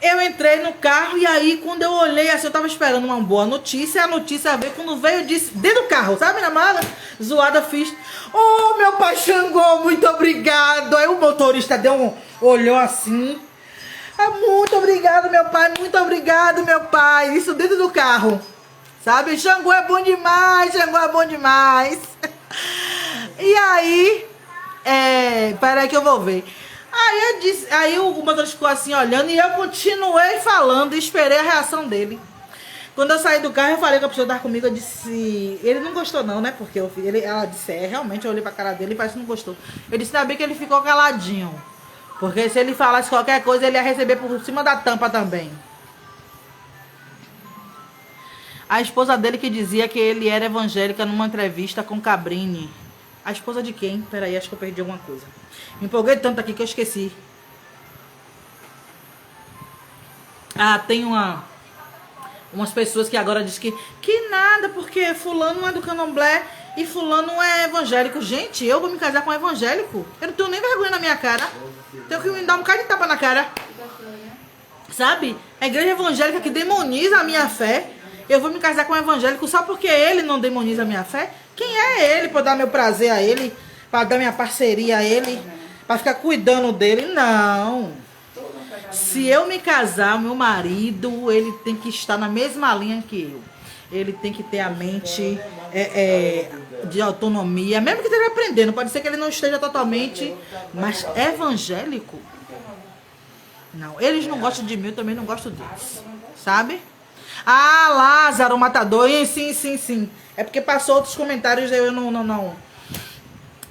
eu entrei no carro e aí quando eu olhei assim, eu tava esperando uma boa notícia, a notícia veio, quando veio, eu disse, dentro do carro, sabe, na mala, zoada, fiz, oh, meu pai Xangô, muito obrigado. Aí o motorista olhou assim, ah, muito obrigado, meu pai, isso dentro do carro, sabe, Xangô é bom demais, Xangô é bom demais. E aí, peraí que eu vou ver. Aí o motorista ficou assim olhando e eu continuei falando e esperei a reação dele. Quando eu saí do carro, eu falei com a pessoa que estava comigo, eu disse... Ele não gostou não, né? Porque ela disse, realmente, eu olhei pra cara dele e parece que não gostou. Eu disse, ainda bem que ele ficou caladinho. Porque se ele falasse qualquer coisa, ele ia receber por cima da tampa também. A esposa dele que dizia que ele era evangélica numa entrevista com Cabrini. A esposa de quem? Peraí, acho que eu perdi alguma coisa. Me empolguei tanto aqui que eu esqueci. Ah, tem umas pessoas que agora dizem que nada, porque fulano não é do candomblé e fulano é evangélico. Gente, eu vou me casar com um evangélico? Eu não tenho nem vergonha na minha cara. Tenho que me dar um bocado de tapa na cara. Sabe? A igreja evangélica que demoniza a minha fé. Eu vou me casar com um evangélico só porque ele não demoniza a minha fé? Quem é ele para dar meu prazer a ele? Para dar minha parceria a ele? Para ficar cuidando dele? Não. Se eu me casar, meu marido, ele tem que estar na mesma linha que eu. Ele tem que ter a mente de autonomia, mesmo que esteja aprendendo. Pode ser que ele não esteja totalmente, mas evangélico? Não, eles não gostam de mim, eu também não gosto deles. Sabe? Ah, Lázaro, o matador. Sim. É porque passou outros comentários, eu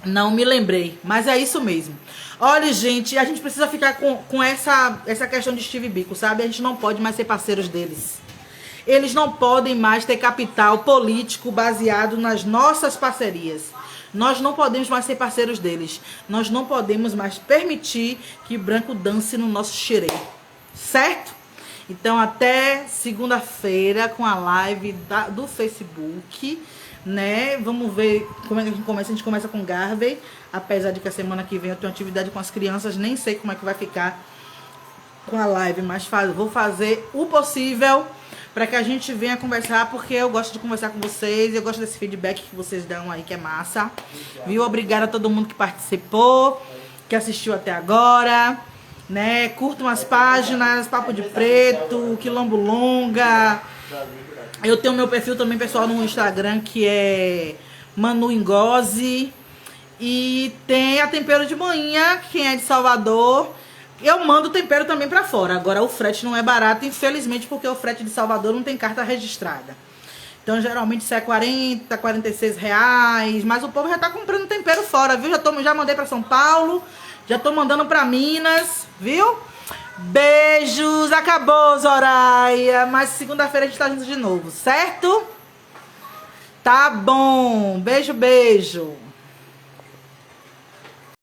não me lembrei. Mas é isso mesmo. Olha, gente, a gente precisa ficar com essa questão de Steve Biko, sabe? A gente não pode mais ser parceiros deles. Eles não podem mais ter capital político baseado nas nossas parcerias. Nós não podemos mais ser parceiros deles. Nós não podemos mais permitir que branco dance no nosso xerê. Certo? Então, até segunda-feira com a live do Facebook, né? Vamos ver como é que a gente começa. A gente começa com Garvey, apesar de que a semana que vem eu tenho atividade com as crianças, nem sei como é que vai ficar com a live, mas vou fazer o possível para que a gente venha conversar, porque eu gosto de conversar com vocês, eu gosto desse feedback que vocês dão aí, que é massa. Viu? Obrigada a todo mundo que participou, que assistiu até agora. Né? Curtam as páginas, Papo de Preto, Quilombo Longa. Eu tenho meu perfil também pessoal no Instagram, que é Manu Ingose. E tem a Tempero de Manhã, quem é de Salvador. Eu mando tempero também pra fora. Agora o frete não é barato, infelizmente, porque o frete de Salvador não tem carta registrada. Então geralmente isso é 40, 46 reais. Mas o povo já tá comprando tempero fora, viu? Já mandei pra São Paulo. Já tô mandando pra Minas, viu? Beijos, acabou, Zoraia. Mas segunda-feira a gente tá junto de novo, certo? Tá bom. Beijo, beijo.